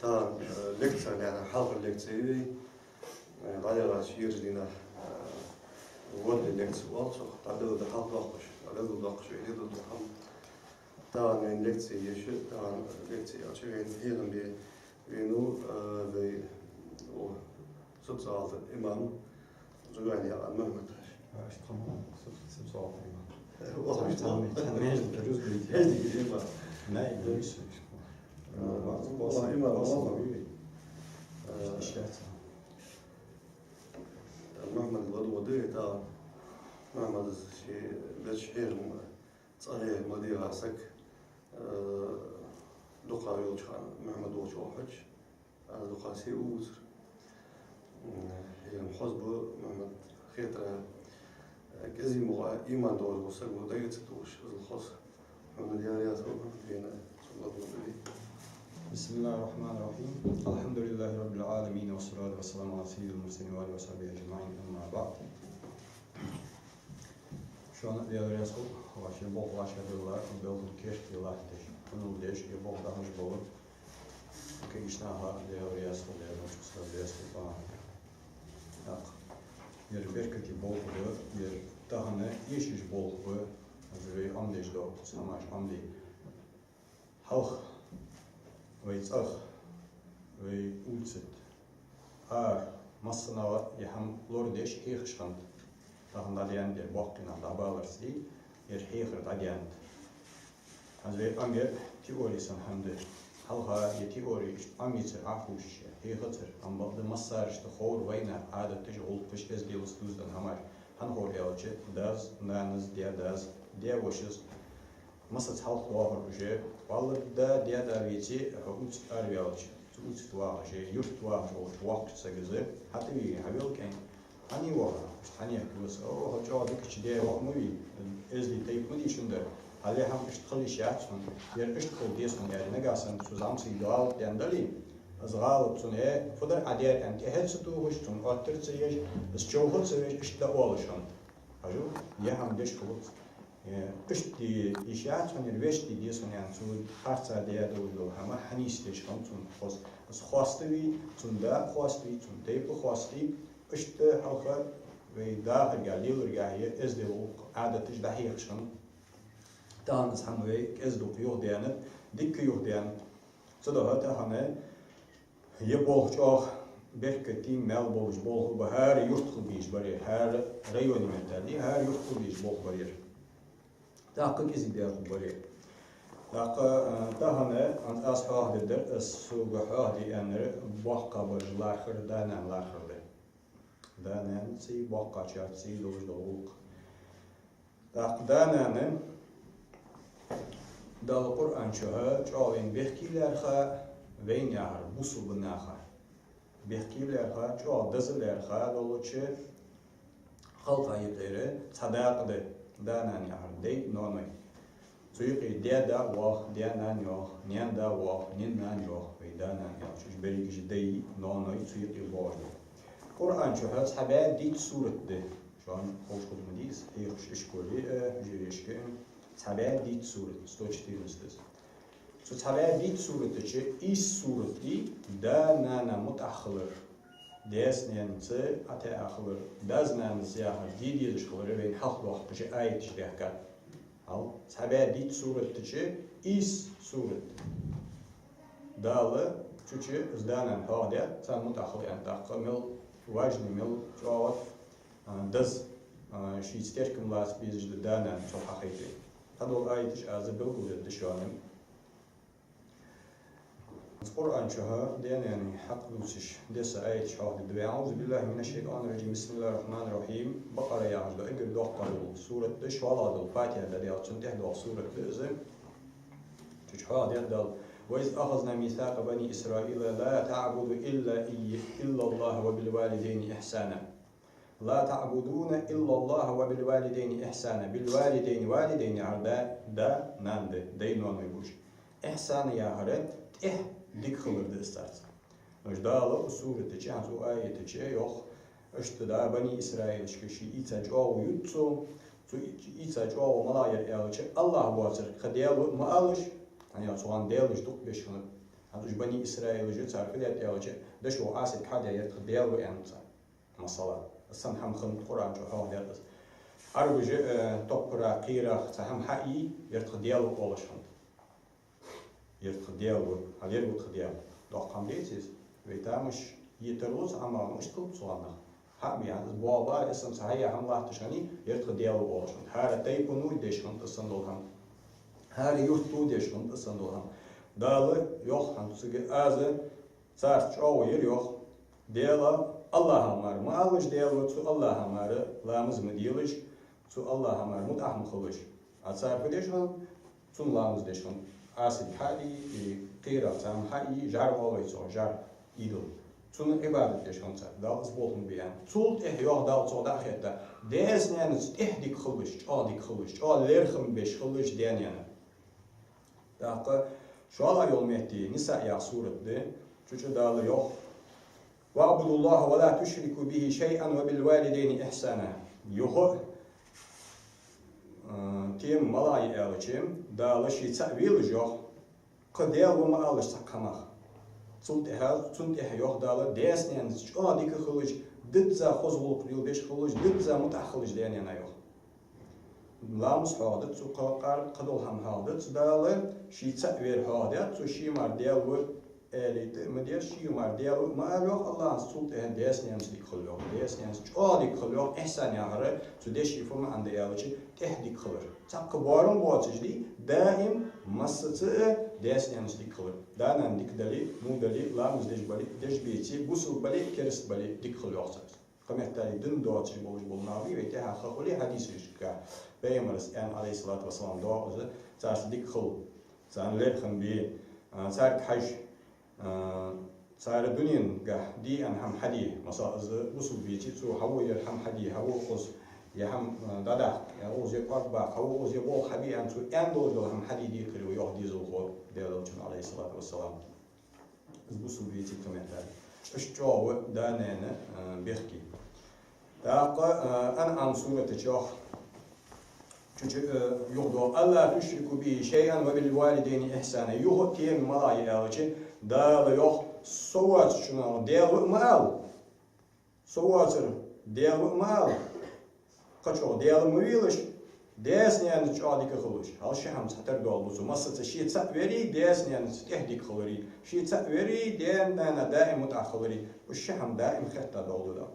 تا لكتشر يعني حلقة اللكتشر غير شيء جدينا ود اللكتشر والشخ تعدد الحلقة ضاقش تعدد ضاقش يريد الحلقة تا اللكتشر يشو تا اللكتشر عشان هيرن بينو بي سبسال الإمام زوجاني على المهمة اشتغل سبسال الإمام والله اشتغل تمام الجزء هذه الإمام نايم ليش والله إمام والله محمد الغدودي تا محمد شيء بشحير صحيح مدير عسك دقا يوشان محمد وشوحج أنا دقا سيوز هي محزب محمد خيطر كذي مغا إيمان دور وصل ودايت توش الخاص محمد ياريات فينا صلى الله عليه. بسم الله الرحمن الرحيم. الحمد لله رب العالمين والصلاة والسلام على سيد المرسلين وآله وصحبه أجمعين أما بعد. Şu an diğer yasak var. Bol başladılar. Belki keşke lahtiş. Bunu deş ki bol daha mı bol. Ki işna ha diğer yasak diğer uçsa yasak falan. Tak. Bir berketi bol bu. Bir daha ne yeşil bol bu. Azı amdej do. Samaş amdi. Halk. ويتأخ ويولسد مصنع يهم لوردش حيخشند تاهم داليان دي باقينا دابالرسي يرحيخر داليان هذا أمير تيوري سن همده هلها يتيوري أميتر عفوش حيخطر أم بعض مصارش تخور وينا عادة تجعل فش إزليوس دوزدن همار هنخور يالچه داز نانز ديا وشز مصد حلق واحد وجه والله ديا داريتي هوت أريالش توت واحد يرت واحد وقت سجزء حتى بيجي هبيل كين هني واحد هني كلوس أو هجوا بك شديه واحد موي إزلي تيب مدي شندر عليه هم اشتغل شيء سون اشتغل ديسون يعني نجاسن سوزام سيدال يندلي أزغال سونه فدر عدير أنت هالستو وشتون أكتر سيج بس جوهر سيج اشتغالشون أجو يهم دش خلص اشتي إشاعة من الوشتي دي سون يعني سون حرصة ديا دولو هما حنيستش هم سون خاص بس خواستوي سون دا خواستوي سون تيب خواستي اشت حلقة ودا رجالي ورجالي إزدلو عادة تجدحيخ شن تانس هم وي إزدلو يوه ديانت ديك يوه ديانت صدق هذا هما يبغى شاخ بركتي مال بولش بول بهار يرتقل بيش برير هار ريوني متالي هار يرتقل بيش بول برير تاقل كذي بياخد بريء. تاهنا أنت أصحاب الدر السوق حادي أن بقى بالآخر دانا الآخر ده. دانا سي بقى شات سي دوج دوق. دانا دال القرآن شها شاوين بيحكي لرخا وين يعر بوسو بناخا. بيحكي لرخا شاو دزل لرخا دولتش خلق عيبتره صداق ده. دانا نيار دي نومي سويقي دا واخ ديا نان يوخ نيان دا واخ نين نان يوخ وي دانا نيار شوش بريك جدي نومي سويقي بوارد قرآن شو هاز حبا ديت سورة ده شوان خوش خود مديس هيخش اشكولي جيريشكي حبا ديت سورة ستوش تيرمستس سو حبا ديت سورة ده إيس سورة دي دا نانا متأخلر داس نانسى أتى أخبر داز نانسى أخبر دي تشخبر بين حق وقت بشي آية تشريح كات أو سبعة ديت سورة تشي إيس سورة دالة تشي إزدانا هذا سان متأخر يعني تأخمل واجني مل جوات داز شيء ستيركم لاس بيزج دانا شو حقيقي هذا آية تش أزبل ولا تشانم القرآن شها دين يعني حق دوسش دس آية شهادة دبي أعوذ بالله من الشيطان الرجيم بسم الله الرحمن الرحيم بقرة يعجب إجر دقة سورة دش ولا دل فاتحة دل يعطون تحدى سورة دزم تشهادة دل وإذ أخذنا ميثاق بني إسرائيل لا تعبدوا إلا الله وبالوالدين إحسانا لا تعبدون إلا الله وبالوالدين إحسانا بالوالدين والدين عردا دا ناند دينون يبوش إحسان يا هرت ديك خبر دستات. مش دالة أسورة تجي عن سو آية تجي يخ اشتدا بني إسرائيل شكشي إتاج أو يتسو سو إتاج أو ملاير إلش الله بواسر خديال ما قالش يعني سوان ديالش دوك بيشون هذا بني إسرائيل جو تعرف ليه تياوجه ده شو عاصي حاجة يتخديل وينتصر مثلا السن هم خن القرآن جو هو ده أرجو تقرأ قيرة هم حقي يتخديل وقولشون يتخديل هل يتخديل ده قام ليتيز ويتامش يتروز أما مش كل صوانه هم يعني بابا اسم صحيح هم لا تشاني يتخديل وقولشون هذا تيبونو يدشون تصندلهم هذا يرتو يدشون تصندلهم داله يوح هم تسجى أزه صار شو يريوح ديلا الله همار ما أولش ديلا تو الله همار لامز مديلش تو الله همار متأهم خلش أتصار بديشون تون لامز ديشون أصل حالي قيرة تام حالي جار والله تو جار إيدو تون عبادة ديشون صار دال أسبوعهم بيان تولت يوح دال تو داخل ديس نانس إحديك خلش أديك خلش ليرخم بيش خلش ديانينا داقة شو الله يوم يهتي نساء يا سورة ده شو دال يوح واعبدوا الله ولا تشركوا به شيئا وبالوالدين إحسانا يوح تيم ملاي ألشيم دال شيء تأويل جوح قدير وما ألش سكمه تنتهي يوح دال ديسنين شو ديك خلج دتزا خزول قريل بيش خلج دتزا متأخلج دينينا يوح لامس هذا تقار قدول هم هذا دال شيء تأويل هذا تشي مار ديال إليت مدير شيء مار ديال ما أروح الله سلطة ديسنين سديك خلوه ديسنين شو ديك خلوه إحسان يهره تدشي فما عند يالشي تهديك خلر تكبارم بواتجلي دائم مسته ديسنين سديك خلر دانا عندك دلي مو دلي لامس دش بالي دش بيتي بوسل بالي كرست بالي ديك خلوه صار كم يحتاج دن دواتش بوج بالنابي ويتها خلي حديث يشكا بيمرس أن عليه الصلاة والسلام دعاء صار ديك خل صار لبخن بي صار حج صار الدنيا جه دي أن هم حدي مسا وصل بيتي تو هو يرحم حدي هو خص يهم دادا يعوز يقرب بق هو يبغى حبي أن تو أندو هم حدي دي كلو يهدي زوجه ديالوجن عليه الصلاة والسلام وصل بيتي كمان تاني اشجعوا داننا بيحكي تاقى أنا عن سورة تجاه يقول الله تشركوا به شيئا وبالوالدين إحسانا يهتي ملاي ألشي دال يوح صوات شنو ديالو مال صوات ديالو مال قشو ديالو مويلش ديسني أنا تشاديك خلوش هالشي هم تحتر دول بزو مسة شيء تسويري ديسني أنا تهديك خلوري شيء تسويري دين أنا دائم متأخري والشي هم دائم خطة دول ده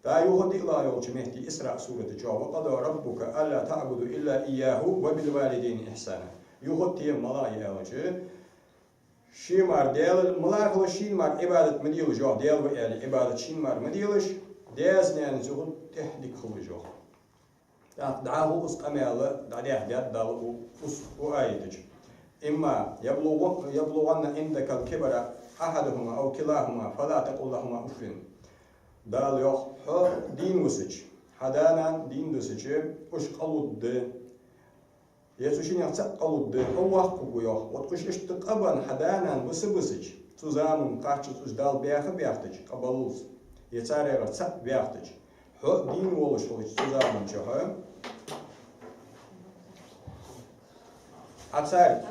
دا يهدي الله يوجه مهدي إسراء سورة جواب وقضى ربك ألا تعبدوا إلا إياه وبالوالدين إحسانا يهدي ملاي أوجه شيء مار ديال ملاك شيء مار عبادة مديل جو ديال وعلي عبادة شيء مار مديلش ديز نان زود تهديك خلجو دعاه أسقمال دعاه دال وآيتج إما يبلغن عندك الكبر أحدهما أو كلاهما فلا تقل لهما أف دال يوح دين وسج حدانا دين وسج وش قلود يسوشين يعتقلود هو قبويا وتقش اشتقبان حدانا بسبسج تزامن قاعدش تجدال بياختج قبلوز يتاريغ تسق بياختج هو دين ولش ولش تزامن جهة أتاري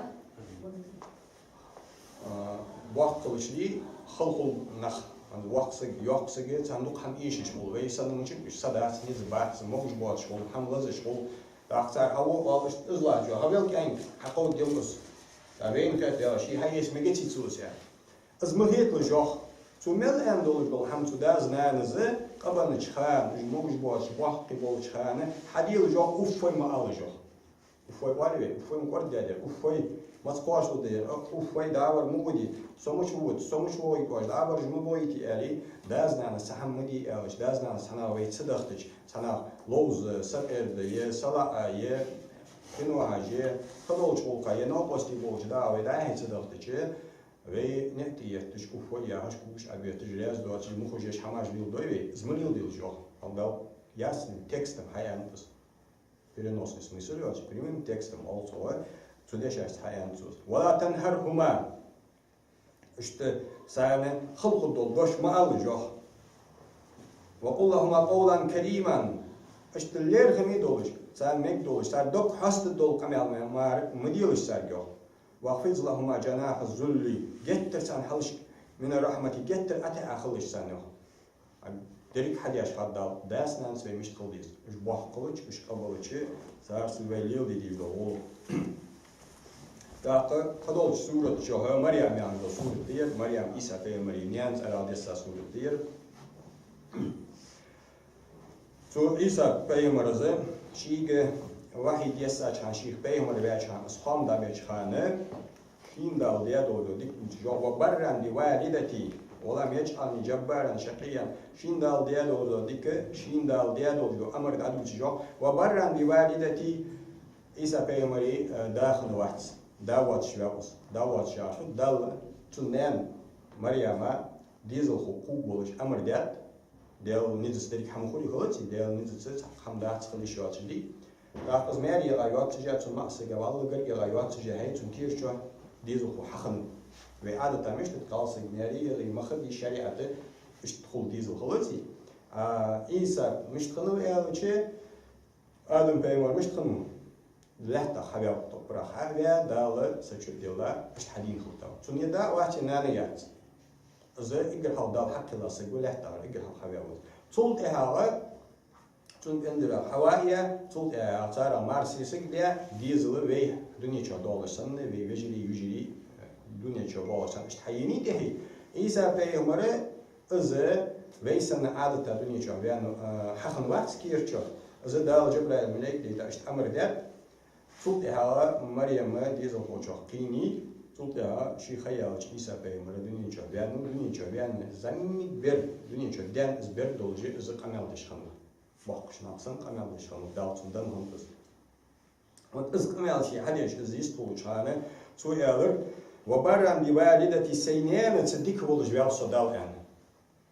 وقت لشلي خلق نخ عند وقت يقصد عندك هم إيش شغل ويسأل من شيء مش صدق نزبات موج بات شغل هم لازم شغل أكثر هو والله إزلاج هبل كين حقود يومس تبين كده شيء هاي اسمه جتي تسوس يعني أزمهيت لجوه تمل أن دول بالهم تداز نانزه قبل نشخان موج بات وقت قبل نشخانه حديل جوه أوفي ما على جوه أوفي وارد أوفي مقرد جاده أوفي ما تقاش وده أوفي داور مودي سمش هو يقاش داور جمبويتي علي داز نان سهم مدي أوش داز نان سنا ويت صدقتش سنا لوز سرد يه سلا يه كنوع يه خلوش بولقا يه ناقصتي بولج داوي ده هي صدقتش وی نتیه تشکو فویا هاش کوش ابیات جریاز دواتش مخوجش هماش بیل دوی زمرил دیل جو алдал ясным текстом хаянтус переносный смысл является прямым текстом also сюда часть хаянтус ولا تنهرهما что сами خلق дол дош маал جو وقل لهما قولا كريما что лер хами долж сам мек долж сар док хаст дол камел мар мдилш сар جو وَخْفِضْ لَهُمَا جَنَاحَ الذُّلِّ Gettir sen halış min rahmeti gettir ate akılış sen yok. Derik hadiyaş haddal dersnen söylemiş kıldıyız. Üç boh kılıç, üç kabalıçı sarsıl ve lil dediği de ol. Daha kadol suret çoğu Meryem yanında suret diyor. Meryem İsa peygamberi niyans aradessa suret diyor. So İsa peygamberi şiige vahiy yesa çan şiig peygamberi ve çan asham da ve çanı hindal diye doğdu. Dik cevap barran di valideti olam yec'alni cebbaran şakiyan hindal diye doğdu. Dik hindal diye doğdu. Amr da adı cevap ve barran di valideti İsa peygamberi dahil vaht. Davat şvabus, davat şaşı, dal tunnen Meryem'e dizel hukuk buluş amrdat, del nizsterik hamkhuri kılıç, del nizset hamdat kılıç yatçı değil. Daha az Meryem ayatçıca tun maksı gavallı gel ayatçıca hay tun kirşo dizel hakkın ve adeta meştet kalsı Meryem mahdi şeriatı iştkul dizel kılıç. İsa müştkını ve alçı Adam peygamber müştkını لحظة خبير طبرا خبير دالة سجد الله مش حدين خلطة سنية دا واحد نانيات إذا إجر حال دال حق الله سجوا لحظة إجر حال خبير صوت إهاء صوت إندرا حوائية صوت إهاء صار مارسي سجدة ديزل وي دنيا شو دولار سنة وي وجري يجري دنيا شو دولار سنة مش حيني تهي إيسا بيعمر إذا وي سنة عادة دنيا شو بيان حقن وقت كير شو إذا دال جبرائيل الملك دي تاشت أمر ده صوت إهاء مريم ديزل خوشة قيني صوت إهاء شيء خيال إيسا بيعمر دنيا شو بيان زمين بير دنيا شو دان إزبير دولجي إذا قمال دشخنه باقش ناقصن قمال دشخنه دالتون دان هم إز وإز قمال شيء حديش إز يستولج هانه سو إهاء وبرم بوالدتي سينين تصدق ولج بيعصو دال يعني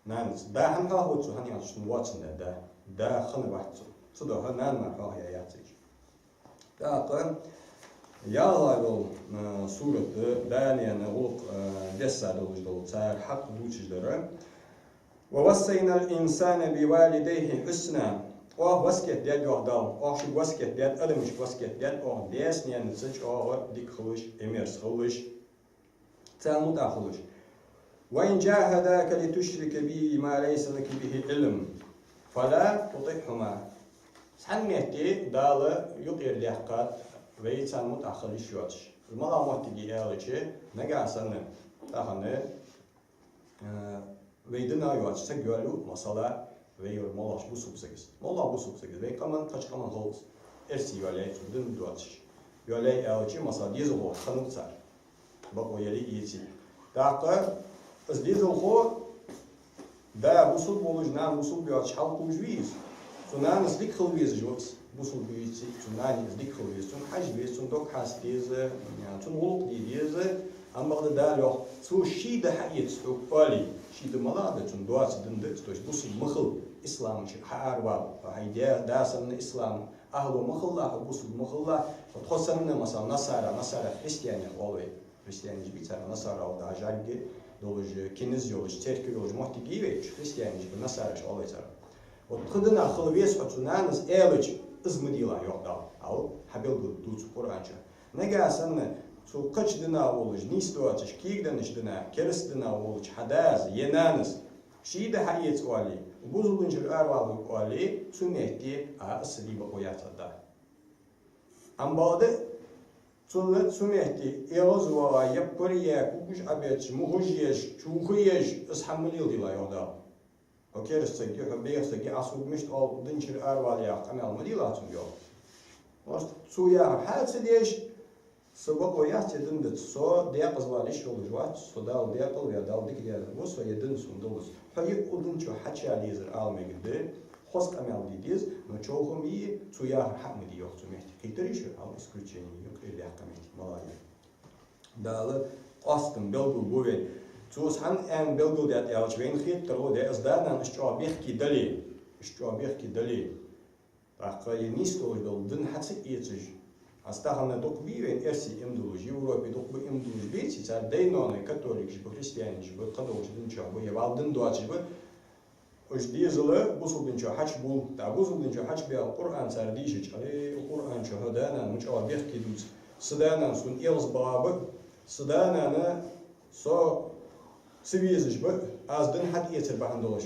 نانس دا هم هاو تسو هني عشان واتسن دا خن واحد صدق هنان ما هاو يا ياتيج Dağın yağlayol sureti daniyanı olup desad oluştu çağır hak duçları ve vasaynal insane bi valideyhi husna o vasket diye yordal o şu vasket diye adammış vasket diye o desniyen sıç o dik kılıç emir kılıç tamut kılıç ve in jahadaka li tushrike bi ma laysa lak bihi ilm fala tutihuma Sanmeti dalı yok erlihakat ve insan mutakhir işiyor. Malamat diye alçı ne gelsanı tahanı ve dina yuvaçsa görü masala ve yor malaş bu subsekiz. Mala bu subsekiz ve kaman kaç kaman hoz. Ersi yolay dün duaç. Yolay alçı masal dizo kanıtsar. Bak o yeri iyisi. Daqa az dizo ho da bu sub olujna bu sub yuvaç halku juiz. Tsunami is dik gelwezen, Joost. Boesel buurtje, tsunami is dik geweest. Toen hij geweest, toen ook haast deze, toen wolk die deze, en maar de daar nog zo schiede hij ook Ali, schiede malade, toen doet de dus boesel machel islamisch haar wou, hij daar zijn islam, ahlo machallah, boesel machallah, wat hossen masal Nasara Christianen alweer, Christianen bitter Nasara al daar jagge, dolje kinesiologisch, terkiologisch, mocht die geweest, Christianen Nasara alweer. Вот когда халвес отцунанас элыч измдила йордал, ал хабел дуц Куранча. Негасанна су кач дина волж нистуачш кигданиш дина, керс дина волж хадаз енанас. Шида хаец вали, бузулунчер арвалу вали, сунети а слиба оятада. Амбалде сунети элозвала яприя кугуш абеч мухужеш, чухуеш исхамлил дила йордал. Okerse gebleefse geasuk mischt al dincher arwalja kamel madilatun yo. Was zu ja hatse dies so boyatse dindet so der qazwalish yolujwat so dal der qol ya dal dik ya was va yedin sundulus. Hayy uduncho hacha lizer almegde khos kamel didiz no chokhum yi zu ja hamdi yok zu mehti. Kiterish al исключение yok illa kameti malaya. Dal qastım belgul boven Zoals han en belgul dat elchwein geeft, terwijl is daarna een strabechki dali. Dat kan je niet zo doen, dan had ze iets. Als dat han het ook weer in eerste Indologie, Europa ook bij Indologie weet, het is een katholisch, christianisch, katholisch, je wel den Duits, als deze boezel den hachbul, dat boezel den hachbel, Koran zardijsch, Koran, daarna moet je al wegki doen. Zodanig zo'n eels babe. Sıdananı so sivizmiş bu azdın hat yetir bahan doluş.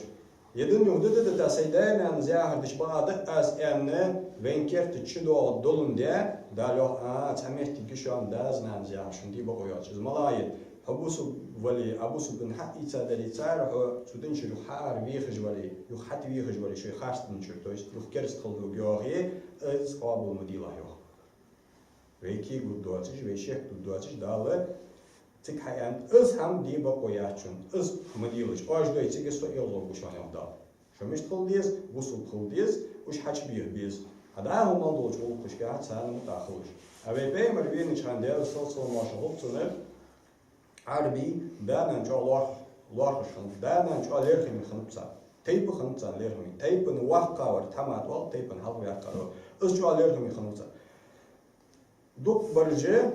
Yedin yuhdu da saydanan zahirdiş bağdı az enne venkertçi dolun diye dalo tamehti şu an daznan zahir şimdi bu oyacız malayet habusu vali abusu bin hat itadali tar sudun şu har vihj vali yuhat vihj vali şu khastın şu to ist yuhkers kıldı göğe az qabul mudila yok. Veki gudduatış ve şeyh gudduatış dalı tık hayan öz ham diye bu oyacın öz mudiliş ajda içi sto yolu bu şu an da. Şömüş kıldıyız, busul kıldıyız, uş haç biz. Ada olmalı da olacak kuşka sana mutahılış. Ve beymer bir nişan değer sosyal maşallah tünür. Arbi danan çoğu Allah kuşun, danan çoğu lerhimi kınıpsa. Teypi kınıpsa lerhimi. Teypini vahka var, tamat var, teypini halk vahka var. Öz çoğu lerhimi kınıpsa. Duk barıcı,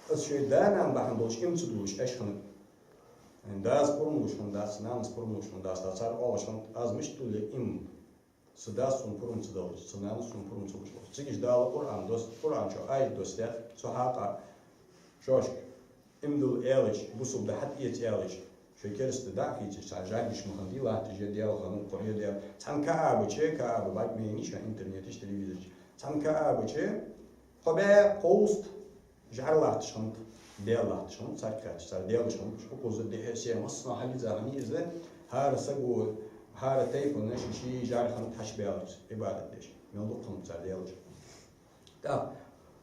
öz şey danan bakın doluş, imsi doluş, eş kınıp. Das kurmuşum, das namaz kurmuşum, das sar oluşum, azmış tuli im. Sıdas sun kurum sıdalı, sınalı sun kurum sıdalı. Çıkış dağlı Kur'an dost, Kur'an şu ayet dostlar, sohaka, şoş, imdul eliç, busub da hat iyet eliç. Şekeriste dağ hiç, sajadiş muhandi, lahtice diyalı hanım, Kore'ye diyalı. Sen ka'abı çe, ka'abı bakmayın işe, internet iş, televizyon. Sen ka'abı çe, kobe, kost, jarlahtış hanım. Değerli şunu sarkıç, değerli şunu şu kozu de şey masna hali zahani izle har sagu har tayfun şişi jarhan taşbiyalır ibadetleş. Yoluk konuşar değerli. Da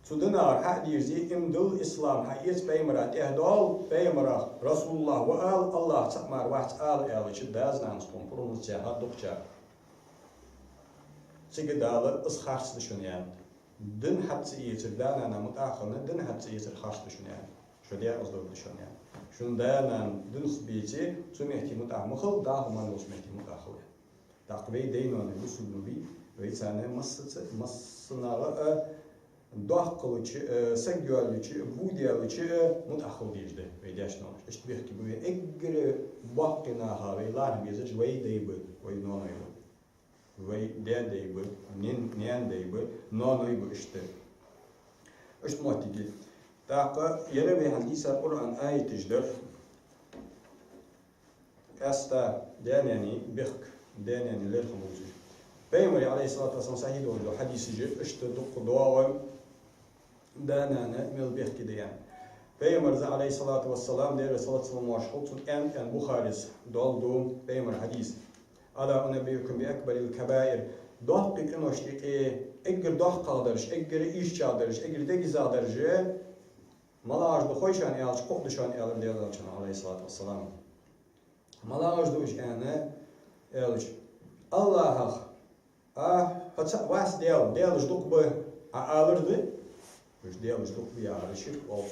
Sudanar hadisi imdul İslam hayat peymerat ehdal peymera Resulullah ve Allah sakmar vaht al elçi daznan spomprumuz cehat dokça. Sigidalı ısxars düşünen. Din hatsi yitirdan ana mutakhana din hatsi yitir xars düşünen. Şöyle azdır düşünen. Şundan din xbiti sumehti mutakhmıxıl da human usmehti mutakhıl. Taqvi deynon usulbi ve sana masnağı dohqılıçı, segölçü, budiyalçı mutakhıl diydi ve yaşlanır. İşte bir ki bu egre baqina havelar bizaj ve deybi ve nonoyu. Ve deybi, nen deybi, nonoyu işte. İşte muhtigi. Taqa yere ve hadisa Kur'an ayetijdir. Asta deneni bihk deneni lerhumuzu. Peygamber aleyhissalatü vesselam sahih oldu hadisici işte duağı danana mil bihk diyen. Peygamber aleyhissalatü vesselam der sallallahu aleyhi ve sellem en Buharis doldu Peygamber hadis. Ala unebiyukum bi ekberil kebair. Doh kıkınoştik egger doh kaldırış, egger iş çaldırış, egger de gizadırıcı malajda hoşan elç, kokduşan elir diye alçana aleyhissalatü vesselam. Malajda uşkanı elç. Allah'a hatta vas deyalış dokbu alırdı. Üç deyalış dokbu yarışık oldu.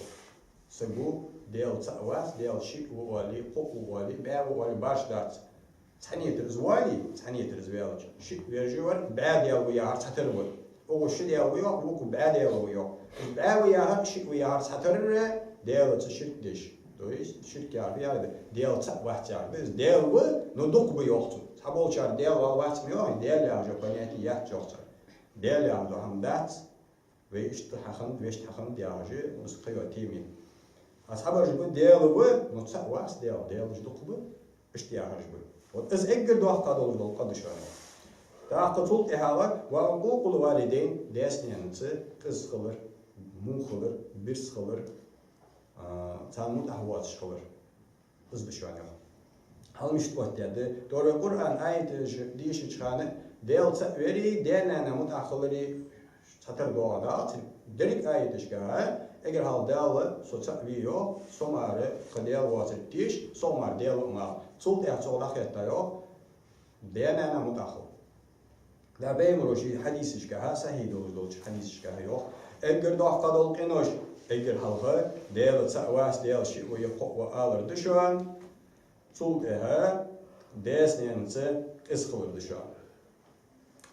Sebu deyalça vas deyalşık uvali, kok uvali, bev uvali başlat. Taniyetiriz vali, taniyetiriz velç. Şık verci var, bev deyal bu yar çatır var. O şık deyal bu yok, bu bev deyal bu yok. Bev yar, şık yar çatır deyalça şirk deş. Dolayısıyla şirk yardı yardı. Deyalça vaht yardı. Deyal bu, no dokbu yoktu. Tabolçar deyal vahtmıyor, deyal yardı paniyeti yak yoktu. Deyal yardı hamdat ve işte hakan ve işte hakan deyalcı muskıyor temin. Ashabaj bu deyal bu, no vaht deyal dokbu işte yardı bu. Az egger doğa kadar oldu kadışanı. Daha katul ehalar ve hukukul valideyn desniyanısı kız kılır, mu kılır, bir kılır, tanmut ahvat kılır. Kız dışanı. Halmış bu dedi. Doğru Kur'an ayeti dişi çıkanı delta veri denene mutakılları satır doğada atın. Delik ayeti çıkanı eğer hal değerli soçak video somarı kadel vazit diş somar değerli ona sulh çoğulak etta yok denene mutakıl. Da beymroşi hadis çıkanı sahih doğru hadis çıkanı yok. Eğer doğa kadol kenoş eğer halka değerli çavas değerli şey ve yapıp ve alır düşen sulh desniyanısı ıskılır düşen.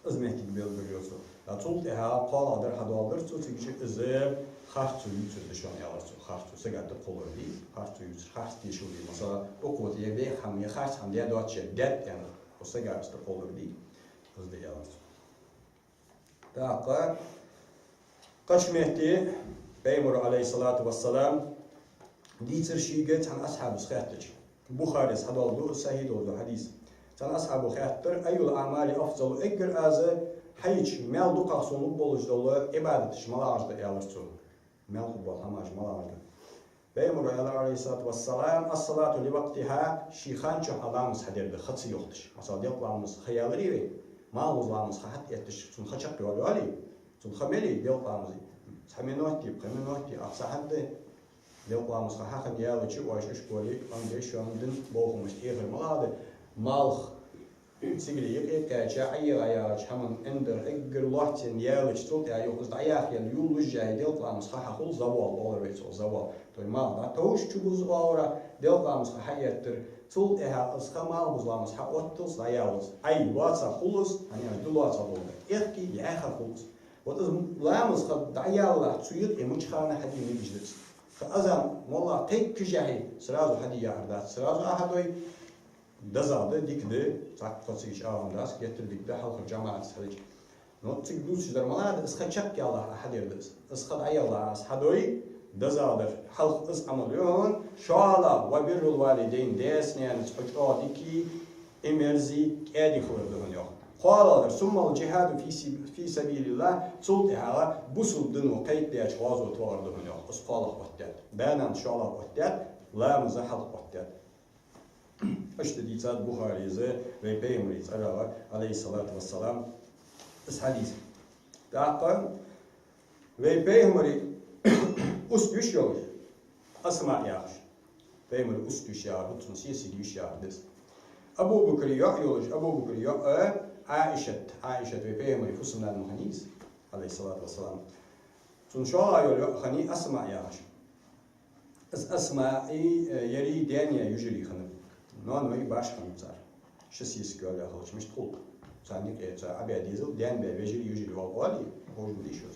Izmehtik belgiliyorsun. Da sulh qaladır hadaldır tutuşu izir harçı yüksür düşen yalarsı. Harçı segadı kolur değil. Harçı yüksür. Harçı dişi değil. Mesela okut yerde hamye harç hamye doçe det yani. O segadı kolur değil. Hızlı yalarsı. Daqa Kaşmehti Peygamber aleyhissalatu vesselam ديتر شيء عن أصحاب الخاتج بخاري حدال دو صحيح دو حديث عن أصحاب الخاتر أي الأعمال أفضل أجر از حيج مال دو قصون بولج دولة عبادتش ملاج ده يالرسو مال قبول هماش ملاج ده بيمر عليه الصلاة والسلام الصلاة لوقتها شيخان شو علامس حدير ده خطي يختش مثلا ديال علامس خيال ريوي ما علامس خحت يتش سن خشق يوالي سن خملي ديال علامس خمينوتي أقصى حد ديال علامس خحق يالشي واش شكولي عندي شو عندن بوهم مش إخر ملاده مالخ سيجري يقيت كاجا عياش همن اندر اجر لوحتين يالش توت يا يوز عياخ يول وجاي ديال قامس خا خول زوال اولريت زوال توي ما توش تشوز اورا ديال قامس حياتر توت اها اس خمال بزلامس حا اوتلس عيالس اي واتس خلص انا دو واتس بول اخكي يا اخ خلص وتز لامس خد عيال تسويت امش خانه حدي نجدت فازم والله تك جاي سرازو حدي ياردات سرازو احدوي دزاده ديكده تاكتسيش آونداس getirdik de halkı cemaat sadece. Not çıkdus dermalad ısxaçak ya Allah ahad yerdes. Isxad ayallah ashadoy dazader halk is amalyon şala ve birrul valideyn desneyen çocuğa diki emerzi edi khurdu yok. Qalalar summal cihad fi sabilillah sultaha busul dinu qaytdiya çwazo tvardu yok. Isqalaq qattat. Banan şala qattat la muzahad qattat. İşte diyeceğiz Buhari'ze ve Peygamberimiz Aleyhisselatü Vesselam hadis. Daha ve Peygamberi üst düş yolu asma yağış. Peygamberi üst düş yağış, bütün siyasi düş yağış. Abu Bakr yağış, Abu Bakr yağış, Aişet ve Peygamberi Fusumdan Muhanniz Aleyhisselatü Vesselam. Sonuçta yolu hani asma yağış. Asma yeri deniye yüceli hanım. Non mai başkan zar. Şesiz göle halçmış tulp. Sannik abi dizel den be vejeli yüceli ol oli. Hoşum dişiyor.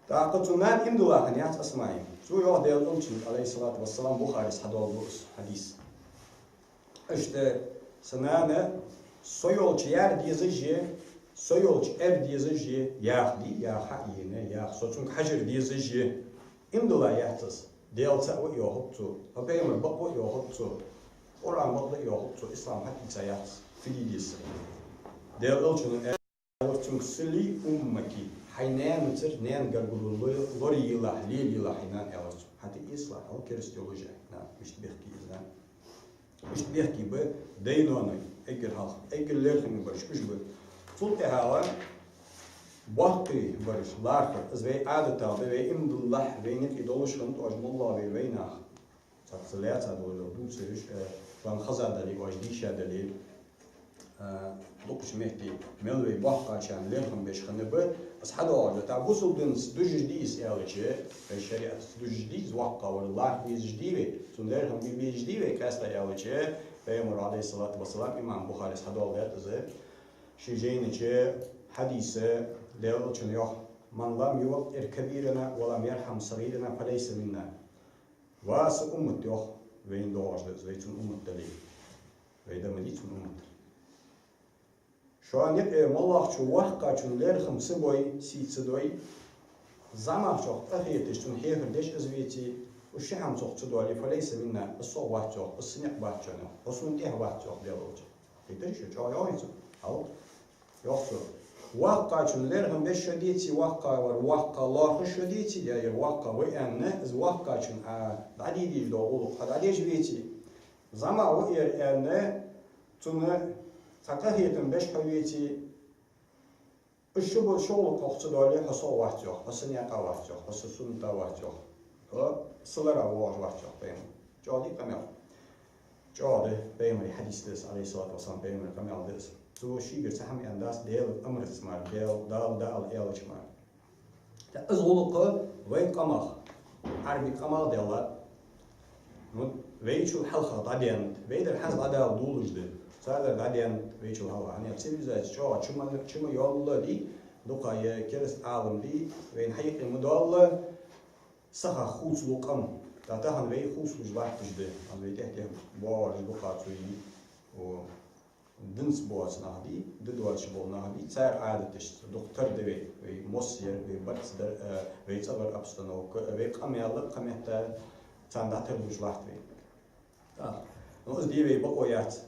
Taqatundan imdullah niyat asmayım. Su yok değil olçun Aleyhisselatü Vesselam Buhari hadis. İşte sanane soyolçu yer diyeceği soyolçu ev diyeceği yahdi ya hayine ya soçun hacir diyeceği imdullah yahtsız. Delta o yohuttu. Peygamber bak o yohuttu. Oran bakla yohuttu. İslam hakika yahs. Filidis. Del ölçünün ölçün sili ummaki. Haynan mıtır nen gargululu lori yılah lil yılah haynan ölçün. Hadi İslam o kristiyoloji. Na işte belki izlen. İşte belki bu deynonu eger halk egerlerin barışmış bu. Sultaha Bakti barış larkar az ve adata ve imdullah ve nit idoluşun tojmullah ve veyna tatsılayat adolu bu seriş van khazadali ve dişadali dokuş mehdi melve bakkaçan lehum beşkhane bu ashadu orada tabusuldun dujdis elçi ve şeriat dujdis vakka ve Allah bizdivi sunderhum bizdivi kasta elçi Peygamber Aleyhisselatü Vesselam İmam Buhari ashadu orada şijeyniçe hadise لو كان يوح من لم يوقر كبيرنا ولم يرحم صغيرنا فليس منا واس أمة يوح وين دوش زيتون أمة دليل ويدا مديتون أمة شو أن يبقى مالله شو وحقا شو لرخم سبوي سيت سدوي زمان شو أخيتش شو هيفر ديش أزويتي وشحم شو سدوي فليس منا الصو واحد شو السنق واحد شو الصون ديه واحد شو ديالوج يدري شو يوينسو أو يوصل وقع شنلرهم بش شديتي وقع وقع الله شديتي يا وقع وأن إز وقع شن عديدي دول قد عديج بيتي زما وير أن تنا تكهيتم بش حويتي الشبه شغل قصد عليه حصل واحد يوم حصني أقا واحد يوم حصل تا واحد يوم صلرا واحد يوم بين جادي كمل جاده بين الحديث دس عليه الصلاة والسلام بين كمل دس zo şiir sahmi andas del amrs mar del dal elç mar ta azuluqa ve qamaq harbi qamaq della ve şu halqa dadian ve der has adal dulujdu sadar dadian ve şu hava hani sivizat çoğu çıma yolla di doqaya keres alım di ve hayiqi mudalla saha khusluqam ta tahan ve khusluj vaxtujdu an ve tehte boğaz doqatsuyi o dins boğaz nahdi, dıdvarç bol nahdi, tsar adetiş, doktor devi, ve mosyer, ve batsder, ve tsavar abstanovka, ve kamyalı kamehta Sen da terluş lahtvi. No zdivey bakoyat.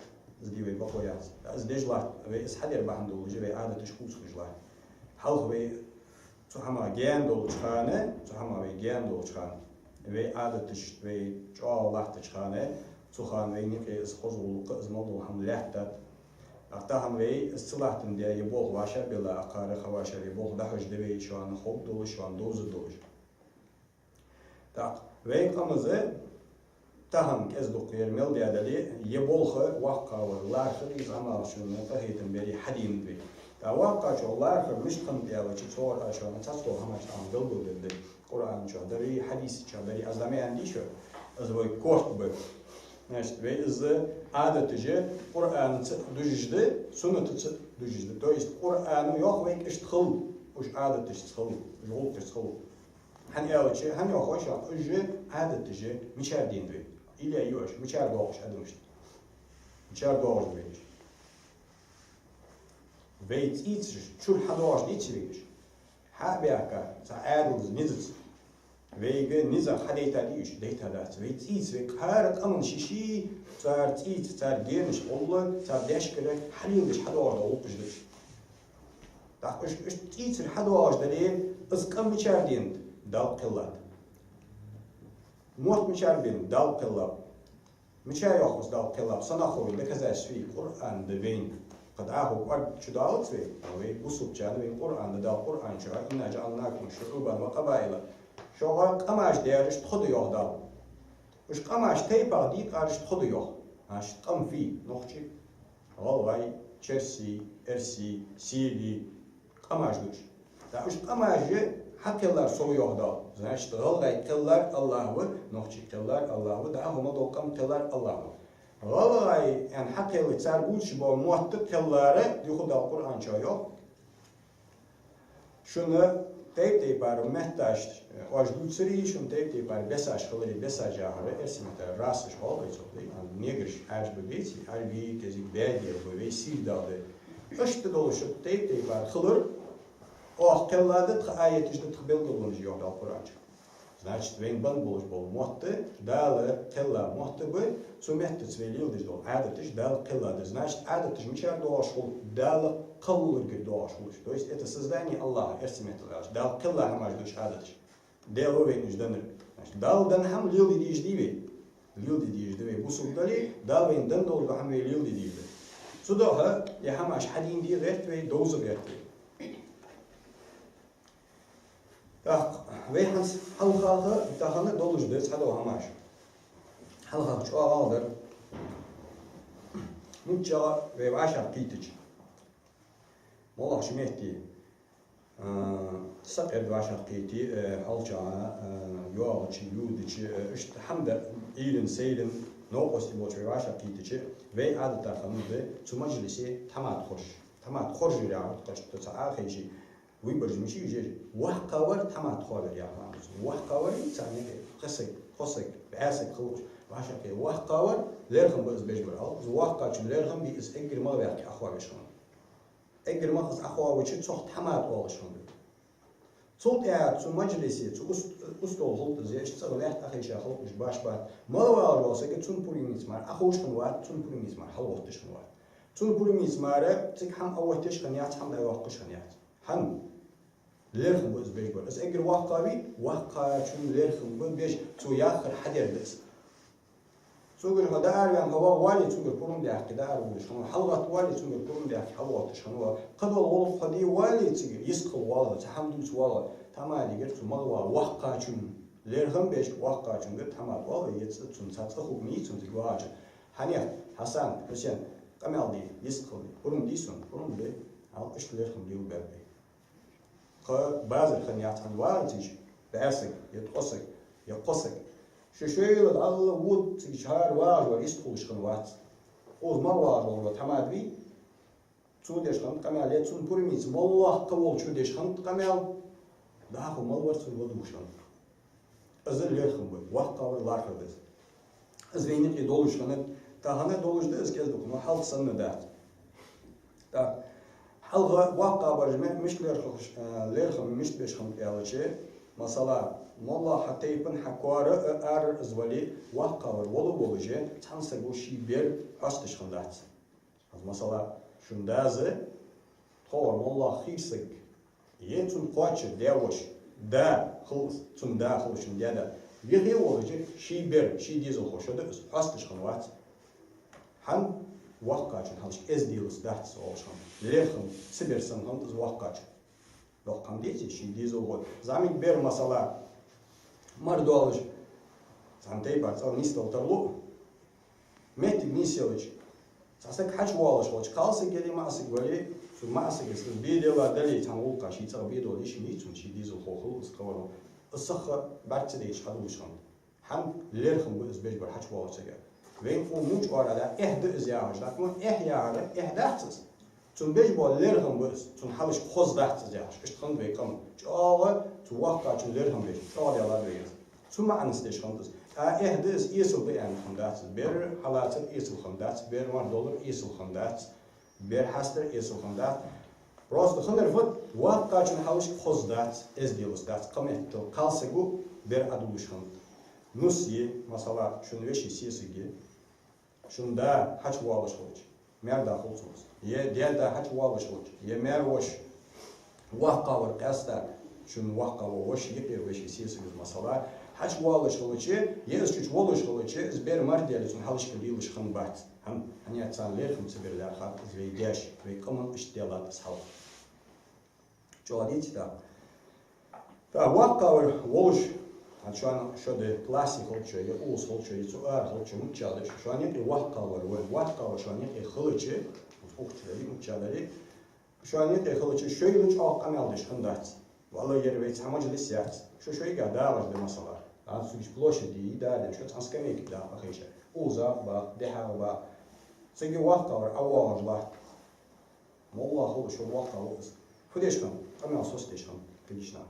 Zdivey bakoyat. Zdejlat ve ishadir bahandolucu ve adet şkulsujlar. Halk ve Zuhama gen dolçane, zuhama ve gen dolçane ve adetiş ve çoğallah çıkane, zuhan ve nike izkozuluk izmolu ham lehtat. Ahtaham ve istilahtın diye yebol vaşa bila akarı havaşa yebol dahıcdı ve şu an hop dolu şu an dozu dolu. Tak ve kamızı taham kez dokuyor meldiyadali yebolha vakkavar lahır izama şunu tahitin beri hadim ve واقع الله مش قم ديالك تصور عشان تصور هم عشان قلبه القرآن شو دري حديث شو دري أزلامي عندي شو أزوي كوت به نشت بي إز عادة تجي قرآن دجدة سنة دجدة تو است قرآن يخ ويك اشتخل وش عادة تشتخل جول تشتخل هن يالك شيء هن يخ وش أجي عادة تجي مشار دين بي إلى يوش مشار دوقش أدمشت مشار دوقش بيش Вейц ицриш, чур хадоаш ицриш. Хабяка, саадуз низц. Вейге низа хадейта диш, дейта дац. Вейц иц, вейк харат аман шиши, цар циц, цар гениш, олла, цар дешкере, халилдиш хадоаш да опыждиш. Так, ицр хадоаш дали, ызкам мичардинд, дал киллат. Мот мичардинд, дал киллат. Мичар йохус дал киллат, санахой, леказаш фи, Кур'ан девейн. قد عاهو قد شدالت في أو وصوب جانب القرآن ده القرآن شو إن جعلناكم شعوبا وقبائل شو قماش ديارش تخد يهدا وش قماش تيبا دي قارش تخد يه هاش قم في نخشي والله تشرسي إرسي سيلي قماش دوش ده وش قماش حكيلار سو يهدا زناش تغلغي كلار الله و نخشي كلار الله و ده هم دوقم كلار الله والله يعني حتى اللي تساربوش بو موثق كلاره ياخذ القرآن شايو شنو تيب بار محتاج واجدود سري شنو تيب بار بساش خلري بساج جاهره اسمه راسش والله يسوي نيجرش عاش ببيتي عربي كذي بادي وبي سير داده اش تدولش تيب بار خلر او كلاده آيات جد تقبل دولش ياخذ القرآن Значит, вен бан болуш бол мотты, далы келла мотты бы, суметты цвелил диш дол, адатыш дал келла, значит, адатыш мичар доошул, далы каллыргы доошул. То есть это создание Аллаха, эрсимет Аллах, дал келла хамаш душ адатыш. Дело вен жданыр. Значит, дал дан хам лилди диш диве, бусул дали, дал вен дан дол хам лилди диве. Судоха я хамаш хадин ди вертве доза вертве. Так, вейханс халхаха таханы долужды садо хамаш. Халхах чуагалдыр. Муча вейваша китич. Молах шмехти. Сак эдваша кити халча юалчи юдичи ишт хамда илин сейлин нокости боч вейваша китичи вей адата хамды цумажлиси тамат хош. Тамат хош юря кашто цаахиши ويبرز مشي يجي وحكاور تمات خالد يا فامس وحكاور يعني قصك بعاسك خلوش وعشان كده وحكاور ليرهم بس بيجبر أو وحكاش ليرهم بيس إجر ما بيحكي أخوة بيشون إجر ما خص أخوة وشيء صح تمات والشون صوت قاعد صو مجلسي صو أستول خلط زي إيش تصير ليحت أخي شيء خلط مش باش بعد ما هو الراسة كده صون بوري ميسمار أخوش خنوات صون بوري ميسمار حلوة تشخنوات صون بوري ميسمار تك هم أول تشخنيات هم لا يوقش خنيات هم ليرخم بس بيجبر بس اجر واقعي واقع شو ليرخم بس تو ياخر حدير بس سوق المدار يعني هو والي سوق الكرم ده كده ولا شنو حلقة والي سوق الكرم ده حلقة شنو قبل الغلط قدي والي يسقل والله تحمل والله تمام يجت مغوا واقع شو ليرخم بس واقع شو قلت تمام والله يتصل تتصل ميت تجواج هنيا حسن حسين كمال دي يسقل كرم دي سون كرم ده أو إيش ليرخم ديو بابي بعض الخنيات عن وارتج بأسك يتقصك يقصك شوية الله وود تجهر واج ويستقوش خنوات أوز ما واج والله تماد بي توديش خنت كمال يتسون بريميز والله قول شو ديش خنت كمال ده هو مالور تسون ودوش خنت أزل يرخم بي وقت قبل لاخر بس أزوينك يدولش خنت تهنا دولش ده إسكاز بكم وحال سنة ده حلقة واقع برجمة مش ليرخم مش بيش خم يالشة Mesela Molla Hatayp'ın hakvarı er zvali vakkavar volu boluje çansa bu şiber astışkındat. Mesela şundazı tor Molla Hirsik yetun qaçı devoş da xıl tun da xılışın da vihi oluje şiber şidizo hoşoda astışkınvat. Han vakkaçın halış ezdiyus dat olşan. Lehim sibersin han vakkaçın. Lokkan deyci şidizo hol. Zamin ber mesela Mardu alış. Santay parçal nistal tarlu. Metik niseliç. Sasak haç voalış olç. Kalsa geli masik böyle. Su masik esir. Bir dela deli tam ol kaşı. İtsa bir dolu işin için şidizo hoğul ıskavarım. Isıkı berçe de iş kadı uşan. Hem lerhim bu izbej var haç voalışa gel. Ve o muç orada ehdi izyağış. Lakman ehyağda ehdahtsız. Tun bej bol lerhim bu iz. Tun halış kozdahtsız yağış. İştkan ve kam. Çağla tu vakkaçın lerhim bej. Çağla yalar bej. Tun ma'anız deşkantız. Ehdi iz isil beyan khandatsız. Bir halatır isil khandatsız. Bir var dolar isil khandatsız. Bir hastır isil khandatsız. Rostu khandar fut vakkaçın halış kozdatsız. Ezdiyalus datsız. Kamettil. Kalsa bu bir aduluş khand. Nusi mesela şunu veşi siyasigi. Şunda haç voalış olacak. Merda xulsunuz. Ye delda haç voalış olacak. Ye mer voş. Vakka var qasta. Şun vakka voş yepir veşi siyasigi mesela. Haç voalış olacak. Ye üç voalış olacak. Zber mardiyeli şun halış kılıyılış khan bat. Hem hani atsan lerhim sibirler xat. Ve deş. Ve kaman iştiyalat sal. Çoğalit da. Da vakka var voş. Şu an şöyle klasik holçayı, ulus holçayı, suar holçayı mutçalı. Şu an yine vakka var. Vakka var şu an yine hılıçı. Okçuları, mutçaları. Şu an yine hılıçı. Şöyle üç ağam aldı şundat. Vallahi yeri ve tamacı lisiyat. Şu şöyle kadar var mesela. Az suç площади da. Şu tanskemik da akışa. Uza bak, deha bak. Segi vakka var. Avağız var. Molla hol şu vakka var. Fudeşkan. Tamam sos deşkan. Kılışna.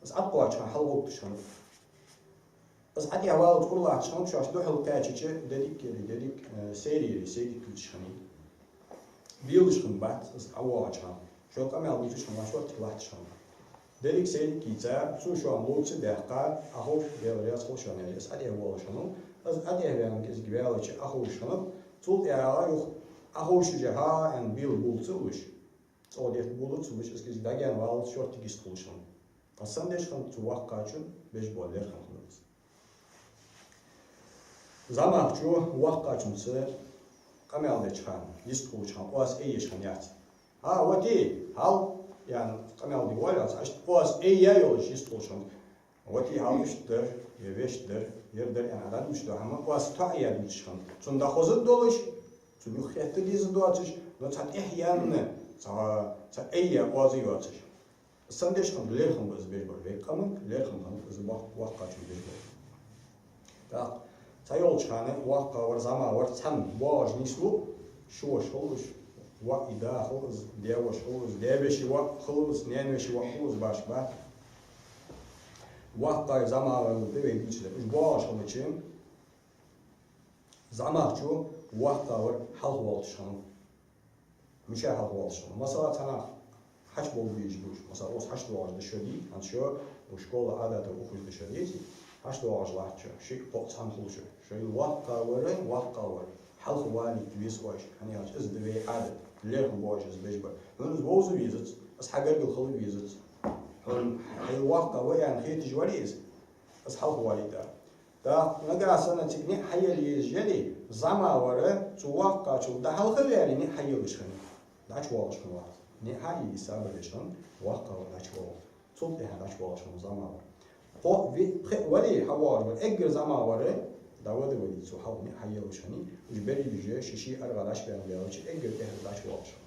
Az atqo açan halqo düşkan. Az ati aval kurla açan şu aşdo halqaçı dedik seri kılışkani. Bilişkin bat az aval açan. Şu kamel bu düşkan başwa tılaçkan. Dedik seri kiza şu an loçı daqqa aho belriyas xoşan yani az ati aval açan. Az ati aval kez gibelaçı aho şanıp tul ya yok aho şuja ha en bil bulçuluş. O def bulçuluş az kez dagan val şort gist xulşan. Aslında deşkan tu vakkaçın beş boller xalqımız. Zamakçu vakkaçınsı kamelde çıkan, list kuluçkan, oas eyeşkan yat. Ha vati hal yani kamelde volas aşt oas eye yoluş list kuluçkan. Vati hal üçtür, yeveştir, yerdir yani adam üçtür ama oas ta'ya düşkan. Tunda xozut doluş, tu yuxyatı dizi doatış, no tat ihyanını, sa eye oazı yoatış. Sandeşkan lerhim biz beş var ve kamın lerhim kanı biz vakkaçın beş var. Da sayol çıkanı vakka var zama var tam boğaz nislu şuş xuluş vak ida xuluz devoş xuluz debeşi vak xuluz nenveşi vak xuluz baş var. Vakka zama var ve güçlü. Boğaz xuluçum zamakçı vakka var halk oluşan. Müşah halk oluşan. Mesela sana haç bol büyücüdür. Mesela o haç doğacı dışarı, anşıyor, o şkola adata okuz dışarı, haç doğacı lahçı, şey potsan huluşu. Şöyle vakka var, halk vali tüyes var, hani haç izdi ve adet, lehum boğacız bejber. Nınız boğuzu vizit, az hagar gül khalı vizit. Hay vakka var yani khiyetici variyiz, az halk vali da. Da naga sana tekni hayaliyiz jeli, zama var, su vakka çul da halkı verini hayalışkını. Daç boğalışkını var. Nihai isabet işin vakka ve daçval. Çok daha daçval işin zaman var. O veli havar var. Eğer zaman var, davadı veli su hav nihai işini. Ücberi gücü şişi arkadaş beyan diyorlar. Eğer daha daçval işin.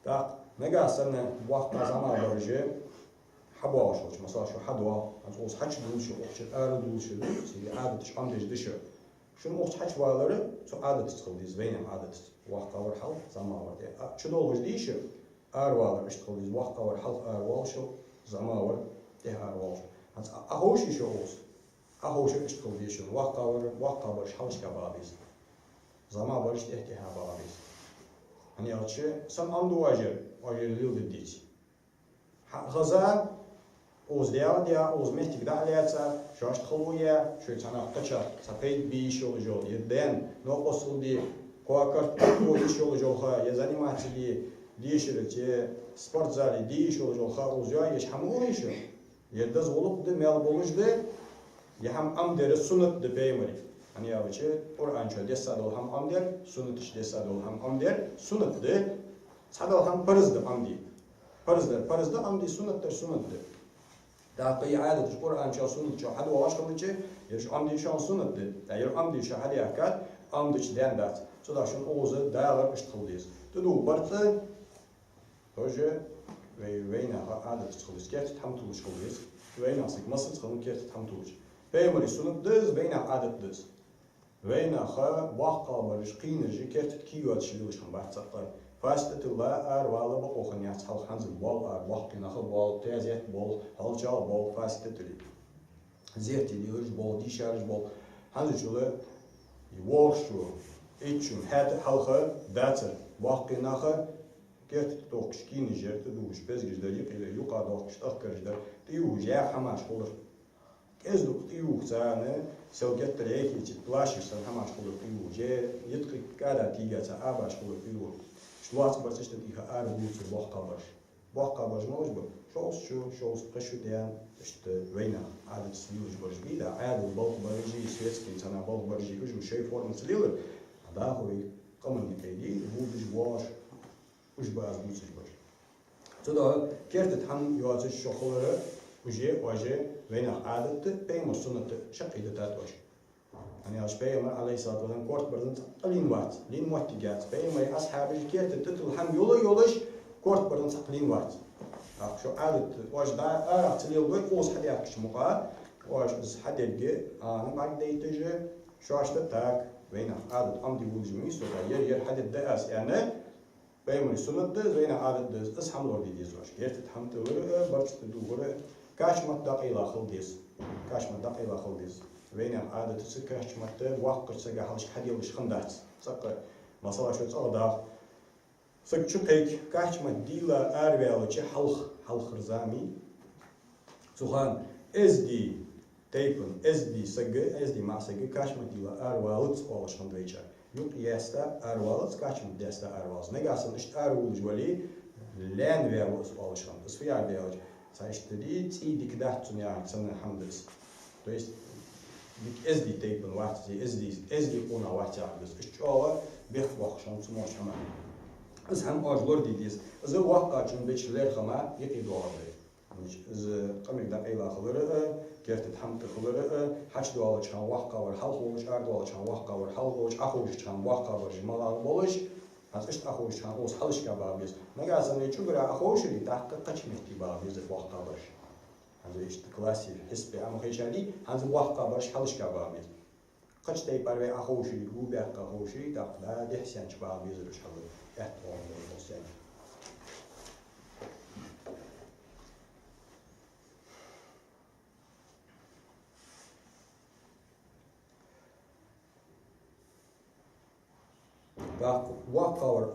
Da ne kadar vakka zaman var ki havar işin. Mesela şu hadva, az haç buluşu, okçu ağrı buluşu. Şimdi adet iş amdej dışı. Şunun okçu haç varları su adet çıkıldı. Benim adet. Vakka var halk zaman var diye. Şu dolguç değişiyor. Arvalar iştkoluyuz. Vakka var halk arval şu zaman var diye arval şu. Ahoş işi olsun. Ahoş iştkol değişiyor. Vakka var halş kababız. Zaman var işte diye kababız. Hani açı sen amdu vajir. Vajir lildi diç. Haza Oz dia, oz mehtig da aliyatsa, şaşt kılbuya, şu çanak kaça, sapayt bir iş olacak, yerden, no osul di, koakart, o iş olacak, ya zanimatçı di, sport zali di iş olacak, oz ya yeş hamu iş yok. Yerde zolup da mel bolujda, ya ham amdere sunat de peymari. Hani ya başı, Kur'ança desadol ham amder, sunat iş desadol ham amder, sunat de, sadol ham parızdı amdi. Parızda amdi sunatdır sunatdır. Daha iyi adet Kur'ança sunatça hadi o başkalıcı, yarış amdi şan sunatdır. Eğer amdi şan hadi yakat, amdi çden dat. Soda şun oğuzu dağlar iştildiyz. Tudu bartı, hoca ve adet çıkılıyız. Kert tam tuluş kılıyız. Ve nasıl masıl çıkılın kert tam tuluş. Peymari sunatdız, ve adetdız. Ve ha vahka barış qiyinıcı kert kiyuat şiluşun bahçaklar. Fastitula arvala baqoqan yatsal hanzil bol ar waqtinaxil bol tezet bol halcal bol fastituli zertiliuj bol disharj bol hanzil worshu etchum had halqa datser waqtinaxa get toqshkini jerte duş bezgijdari qila yuqada oqshtaqqarjda tiuj ya hamash olur kezduk tiuj zane selget treki plashirsan hamash olur tiuj yetqi kada tigatsa abash olur tiuj Şulat başta diye arabulucu boğkabaş mı olacak? Şoğuz kaşıdayan işte veyna adet siliyoruz barıcı da ayarlı balık barıcı svetski sana balık barıcı ucu şey forması lilir. Daha koy kommunikayı bu bir var ucu bazı müzik var. Sonra kertet han yazı şokolları ucu veyna adeti peyma sunnatı şakıydı tatmış. Hani aşpeyma aleyhissalatu vesselam kort barzın linvat tigat peyma ashabı kertet tutul ham yoluş kort barzın linvat. Şu adet wajda aratılıyor bu oz hadiyat kişmuqa waj hadiyge ana bagdaytıcı şu açta tak veyna adet amdi bulujmi sonra yer hadiyat das yani peyma sunnattı veyna adet das hamlor diye soş kertet ham tövür barçtı duğuru kaçmak daqila khildis Вейна адет сыкачматты ваққырсыға халыш хадилыш қындат. Сақы масала шөц алдақ. Сыкчы қейк качмат дила әрвелічі халқырзами. Сухан әзді тейпін, әзді сығы, әзді масығы качмат дила әрвеліц олыш қындайча. Юқ еста әрвеліц качмат деста әрвеліц. Негасын ішт әрвеліч вали лән веліц олыш қынды. Сфияр веліч. Сайштыди цидик дәхтsun yani sana hamdırız. То есть ezdi teypin vakti, ezdi ona vakti ağırız. Üççoğla bex vakşan sumoş ama. Ez hem ağırlar dediyiz. Ez vakka için beçiler ama yeki doğalı. Ez kamikdan eylakıları, kertet hamtıkıları, haç doğalı çıkan vakka var, halk oluş, doğalı çıkan vakka var, halk oluş, akoluş çıkan vakka var, jimalar oluş. Az işte akoluş çıkan oz halış kababız. Megasan ne çünkü akoluşu tahkı kaçmekti babız vakka var. Hangi işte klasik hisbi ama heyecanlı, hangi vakka barış halış kababız. Kaç tey parve ahoşu, bu bir ahoşu, da dehsen kababız rüşhalı. Et olmalı olsun. Bak vakka var,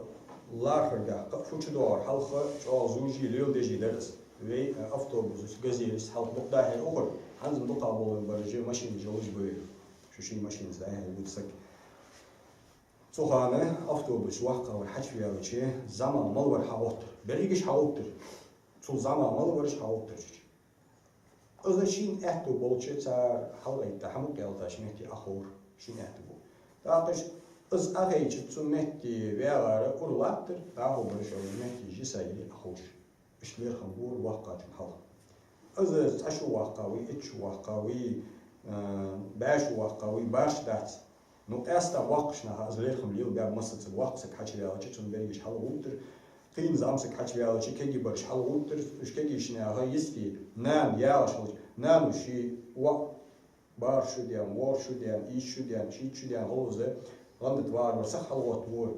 larhırda, fuçu doğar, halka çoğu zuci lül dejileriniz. Ve avtobüs, gazetes, halk muhtahir okur. Hanzım bu kabulun barıcı, maşin joluş böyle. Şu şey maşinizde ayağını bulsak. Soğanı, avtobüs, vakka var, haç veyalıcı, zaman mal var havattır. Berigiş havattır. Sul zaman mal var havattır. Özde şin ehtu bolçı, çar halgayta, hamuk gelta, şinekti ahur, şin ehtu bol. Dağıtış, öz ağayçı, sünnekti veyaları urlattır. Dağı barış olur, mehti jisayli ahur. İşler hambur vakkaçın halk. Az taşı vakkavi, etçu vakkavi, başı vakkavi, baş dat. No esta vakşna hazler hamlil bab masat vaksak haçyalıcı çun beriş haluttur. Qin zamsak haçyalıcı kegi barış haluttur. Üşkegi işine ha yisti nam yağışlı. Nam şi va bar şu diyen, var şu diyen, iş şu diyen, şi şu diyen oluzda. Landet var sah halvat var.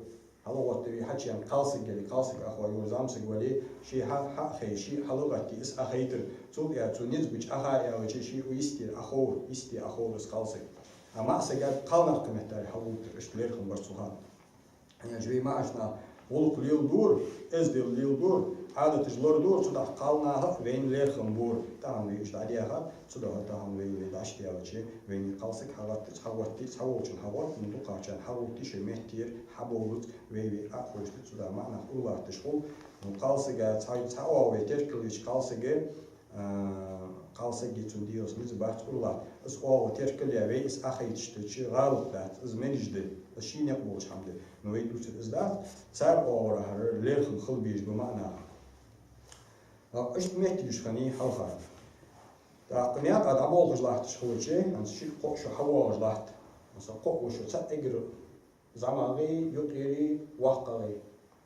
Halvat tabi haçyan kalsık geli kalsık ahvayı zamsık vali şi ha şi halugati is ahaytır. Çok ya çuniz biç ahaylıcı şi isti ahor kalsık. Ama segar kalnak kıymetleri haluttur. İşler kumbar suhan. Yani jüvi maaşna Oluk lildur, ezdil lildur, adatışlardur, suda kalnahı veynlerhim bur. Tamam ve işte adiyahat, suda tamam ve daştiyalıcı, veyni kalsık havattı, savulçun havat, mundu kaçan, havutti şemehtir, habolut, ve akhoştu suda ma'na ulartış ol. Kalsıga, sağ ve terkiliş kalsıga, kalsıga tun diyorsunuz, baht ular. Is o terkiliye ve is ahaytıştı, galıklat, is menijdi. الشيء نقبل حمده نويد دوت الإزداد صار أورا هر ليخ خل بيج بمعنى إيش مهتيش خني حلخا تقنيات قد أبوغ جلحت شخوة شيء أنت شيء قو شو حواغ جلحت مثلا قو وشو سات إجر زماني يطيري واقعي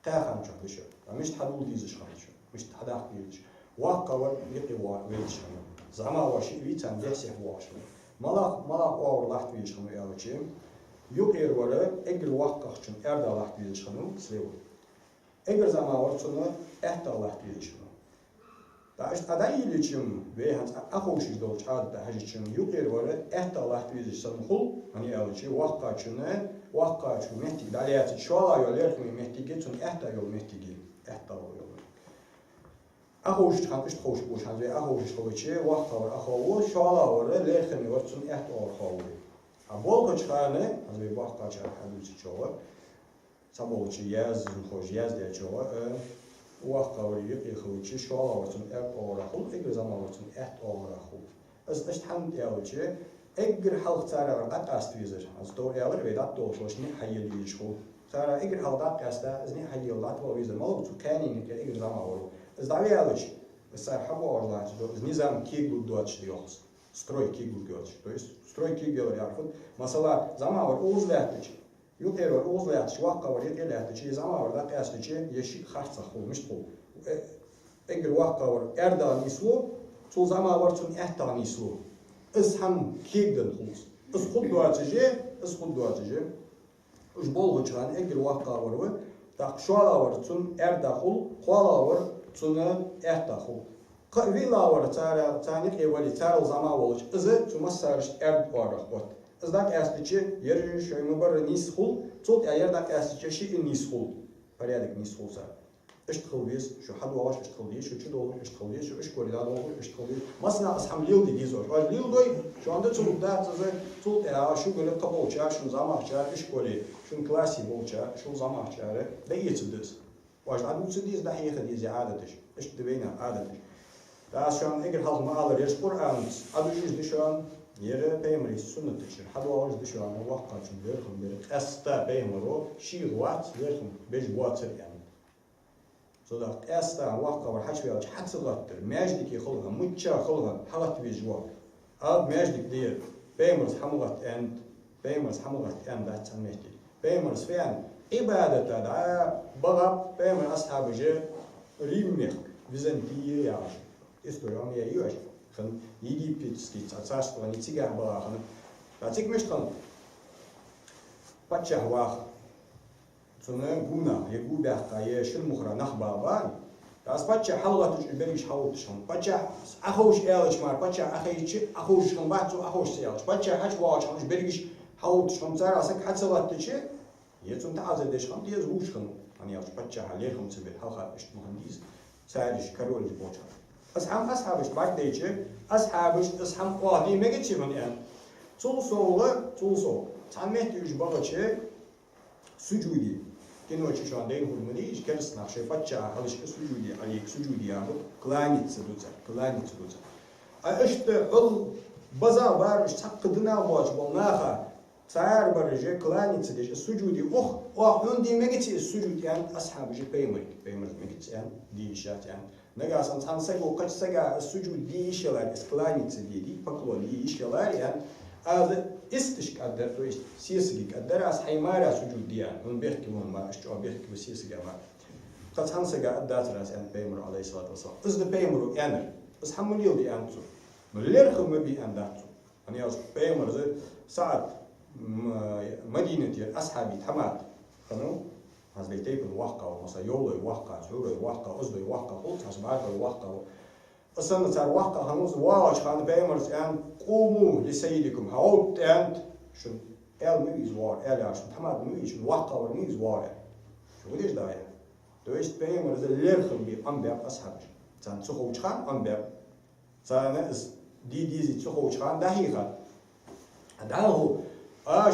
تاخم شو شو مش تحدود ديزش خني شو مش تحداق ديزش واقع يقي ويدش خني زمان واشي ويتان يحسح واش ملا أور لحت بيج خني يا شيء Yuqer vara egr waqqa üçün erdalaq bilişinu slev. Egr zamawar çunu ehdalaq bilişinu. Da ist aday ilişim ve hans axoşiz dolç adda hajçın yuqer vara ehdalaq bilişinu hul hani alçı waqqa üçün mehti daliyat şola yoller kimi mehti geçün ehda yol mehti ehda yol. Axoş çıxmış xoş boş hans ve axoş xoçı waqqa var axoş şola vara lexmi var çün ehda orxoy. Bolga çıkarını, az bir bak kaçar hadisi çoğu, sabahçı yaz, hoş yaz diye çoğu, o kavriyi yıkılçı şu alavasın et oğrakul, egr zamanlasın et oğrakul. Az işte hem diyalçı, egr halk tsara kat astvizir, az doğru yalar ve dat doğuşlaşını hayal yiyişul. Tsara egr halk dat kasta, az ne hayal dat var vizir, malı tu kani ne egr zaman var. Az da yalçı, mesela habu orlaçı, az nizam kiglu doğaç diyoruz. Строй кигл делать. То есть строй кигл ярфут. Масала замавар узлятыч. Юкер узлятыч ваккавар елятыч. Замавар да кастыч еши харца хулмыш хул. Эгер ваккавар эрда нислу, цул замавар цун эхта нислу. Из хам кигл хулс. Из худ дуатыжи. Уж болгучан эгер ваккавар вы. Так шуалавар цун эрда хул, хуалавар цун эхта хул. Villalar çanik evveli çarıl zaman oluş. Izı çumasarış erd varıq bot. Izdak əstici yeri şöyümü barı nishul, çult yerdak əstici şi'i nishul. Порядок nishulsa. İştğıl biz, şu had oğaş iştğıl değil, şu çid olur iştğıl değil, şu iş koridad olur iştğıl değil. Masna asham lil di dizor. Lil doy, şu anda çulukda çult şu böyle top olacak, şun zamahçar, iş koli, şun klasi olacak, şun zamahçarı. Da yetsindiz. Vaş adı diz da hiyekı dizi adetiş. İşte beyna adetiş. Da şu an eğer halk mağalar yaş Kur'an adı şu an yere peymeri sünnet için hadu ağacı şu an vakka için derhum bir esta peymero şiir vat derhum beş vatır yani. So da esta vakka var haç veya hatsılattır. Mecdiki kılga mutça kılga halat bir jwak. Ad mecdik diye peymers hamulat en da tanmehdi. Peymers fiyan ibadete da bagab peymer ashabıcı rimmek Византия яш. История я юаш. Хан египетский царство не цигар была хан. А циг мешкан. Патча вах. Цуна гуна, егубях кае шин мухра нахбаба. Тас патча халлат бериш халут шам. Патча ахош элч мар, патча ахайчи ахош шам бацу ахош селч. Патча хач ваш хам бериш халут шам цара асак хацалаттычы. Ецун таазадеш хам тез ушхан. Ани яш патча халерхам цебе халха ишт мухандиз. Садиш король боча. Ashabış bak deyçi, ashabış asham qadi me geçimin yani. Çulsoğlu, tamet üç bağıçı sucudi. Kinoçi şu an değil hurmeli, iş kerisna şey patça alışkı sucudi, alik sucudi yapıp klanitsi duca. İşte ıl baza var, işte hakkıdına boğaç bolnaha, tsar barıcı klanitsi deyçi sucudi, hün diyme geçi sucudi yani ashabıcı peymer me geçi yani, diyişat yani. Negasan tansak kaç saga sucud diyişler, sklanice dedi, poklon diyişler yani. Adı istişkadder, to jest siyasik kadder as haymara sucud diyan. On belki mon işte o belki siyasik ama. Kaç hansaga adatras yani Peygamber aleyhissalatu vesselam. Izde Peygamber yani. Is hamuliyol di antu. Müller khum bi andatu. Hani ya Peygamber saat Medine'de ashabi tamam. Kanu Hazreti Ebu Vakka, mesela yolu Vakka, sürü Vakka, uzdu Vakka, ultas barka Vakka. Aslında tar Vakka hanuz vaç han beymers en kumu li seyyidikum haut and şun el müiz var el yaşın tamam müiz Vakka var müiz var. Шулиш дая. То есть пеймер за лерхом би амбер асхаб. Цан цухучхан амбер. Цан дизи цухучхан дахиха. Даху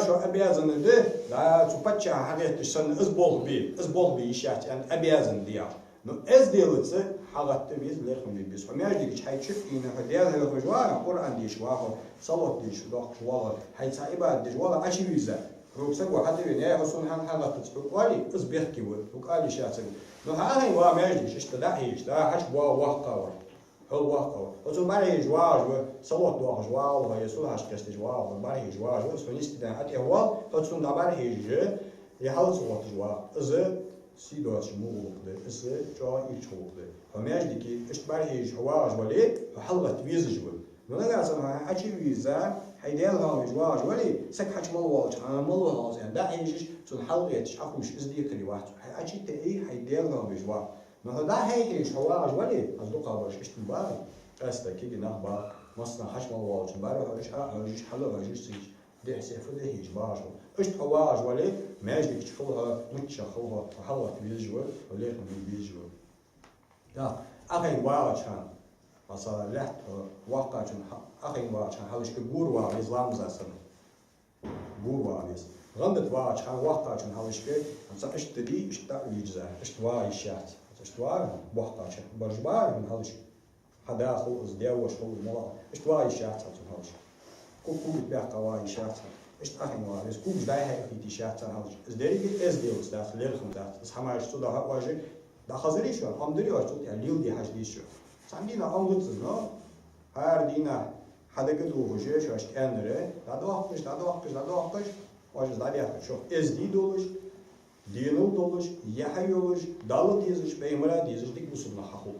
شو أبيازن ده لا تبتشع حاجات السن أسبوع بي إشات يعني أبيازن ديار نو إز ديلتس حاجات تبيز ليرهم بيبيز فما يجيك حي تشوف إنه هديها هذا خجوار قرآن ديش واقع صلاة ديش واقع حي تعبان ديش واقع أشي ويزا روكسك وحتى بيني حسون هم حاجات تسبق والي أسبيح كيول وقالي شاتك نو هاي وا ما يجيش اشتداهيش دا حش واقع هو واقع وتو ماري جواج صوت دوغ جواج ويسول هاش كست جواج ماري جواج وسونيست دا اتي هو تسون دا ماري جي يحاول صوت جواج از سيدوش موغ از جا يشوق فماش ديكي اشتباري جواج ولي حلقت ويز جوا نلا زعما اجي ويزا حيدير لهم جواج ولي سك حج ملوالج ملوالج يعني دا هيجيش تون حلقت اخوش از ديكري واحد اجي تي حيدير لهم جواج ما دا هيجيش جواج ولي اصدقاء باش اشتباري استا كي نخبا مصنع حج ملوالج بارو هيجيش حلقه هيجيش دي حسيفو ده هيج باش اشت جواج ولي ماجي تشخلها متشخلها حلقت ويجوا وليكم بيجوا دا أخين واجهان مثلا لحت واقعشان أخين واجهان هذا شيء بور واجز لامزة سنة بور واجز غندت واجهان واقعشان هذا شيء مثلا اشتدي اشتاق يجزا اشتواي شات اشتواي واقعشان برجبار من هذا شيء هذا خو ازدياوش خو الملا اشتواي شات هذا شيء كوكو بيعقا واي شات اشت أخين واجز كوكو داي هاي في شات هذا شيء ازدري ازديوس ده ليرخم ده بس حماش صدا واجي دا خزري شو أمدري واشتوت يعني ليل دي حاجة ديشو سامدينا أمغتز نو هار دينا حدا كدو وجه شو أشت أندره دا وقتش واجز دا بيحكي شو إز دي دولش دينو دولش يحيولش دالو ديزش بيمرا ديزش ديك بسوبنا حقو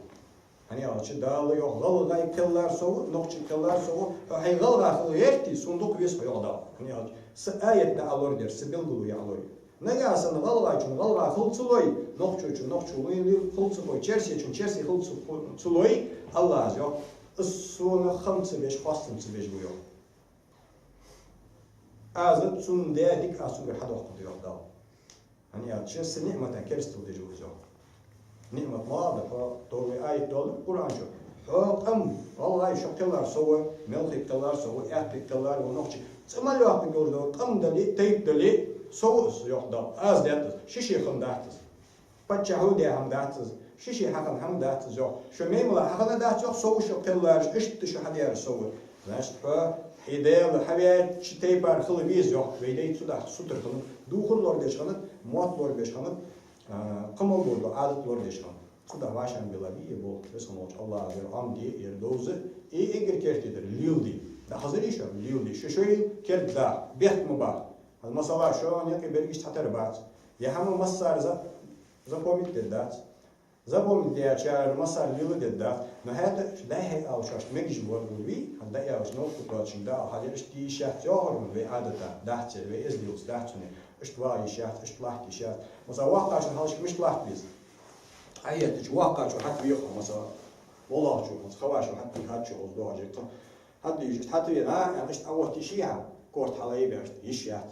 hani açı dağlı yok galgay kıllar soğuk nokçu kıllar soğuk hay galga yerti sunduk ves yok da hani açı ayette alır der sibil gulu ya alır ne gelsin galga için galga kılçuloy nokçu için nokçuloy kılçuloy çersi için çersi kılçuloy Allah az yok sunu 55 fastım 5 bu yok azet sun dedik asun bir hada okudu yok da hani açı sinimeten kerstul de yok نعمة الله فطور آية دول قرآن شو حقم والله يشكلار سوى ملك كلار سوى أهل كلار ونقش سما له أهل يقول ده قم دلي تيب دلي سوى يقدر أز داتس شيء خم داتس بتشهود ده هم داتس شيء حكم هم داتس جو شو ميملا حكم داتس جو سوى شكلار إيش شو حد يعرف سوى ناس فهيدال حبيت شتى بار خلبيز جو ويدي تدا سطر خلنا دوخلور بيشخنا مواتلور بيشخنا قمل بولdu adatlar yaşam. Kuda başan bilabi bu resmolç Allah ver amdi erdoze eger kertidir lildi. Da hazır iş var lildi. Şu şöyle kertda beht mu ba. Mesela şu an ya ki bir iş tatar bat. Ya hamı masar zapomit dedat. Zapomit ya çağır masar lildi dedat. No hada da hay avşaş mecbur bulbi. Hada ya avş no tutacında hadir işte işat yoğur ve adeta dahçe ve ezlius dahçene. اشتواي شات اشتلاحتي شات مثلا واقع عشان هالش مش لاحت بيز عيتش واقع شو حتى بيخو مثلا والله شو مثلا خواش حتى هاد شو قصدوها جيت حتى يجي حتى يعني اشت اول تشيها كورت حلاي بيرت يشيات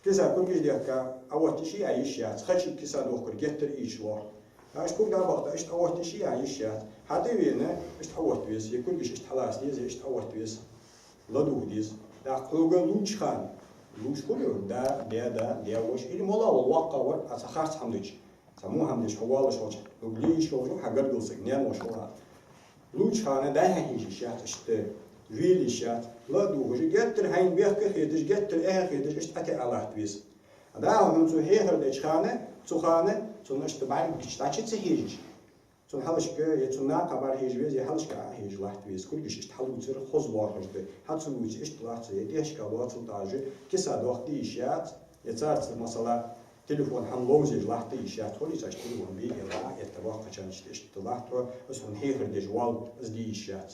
كذا كل جدي كا اول تشيها يشيات خشي كذا دوكر جتر ايش وار ايش كل ده وقت اشت اول تشيها يشيات حتى وينا اشت اول بيز يكون جيش اشت حلاس ديز اشت اول بيز لدو ديز دا قلوغا لوچ خان لوش كله ده وش اللي مولا والواقع ور أسخرت حمدش سموه حمدش حوالة شوش ليش شوش حجر قلصق نيان وشوها لوش خانة ده هيجي شات اشت ويلي شات لا دوه جو جتر هين بيحك خيدش جتر خيدش اشت أتى الله تبيس ده هم تو هيهر ده خانة تو خانة تو نشت بعد كشتاش تهيج تو حالش كه يتونا كبار هيج بيز يحالش كه هيج الله تبيس كل جش تحلو تصير خز بارش ده حتى لو اشت الله تبيس ديش كالوات تلتاجي كسا وقت يشات يتصار مثلا تليفون هم لوزي لحظة يشات هو يساش تليفون بي يلا يتبع كشان اشت الله تو بس من هيهر ده جوال ازدي يشات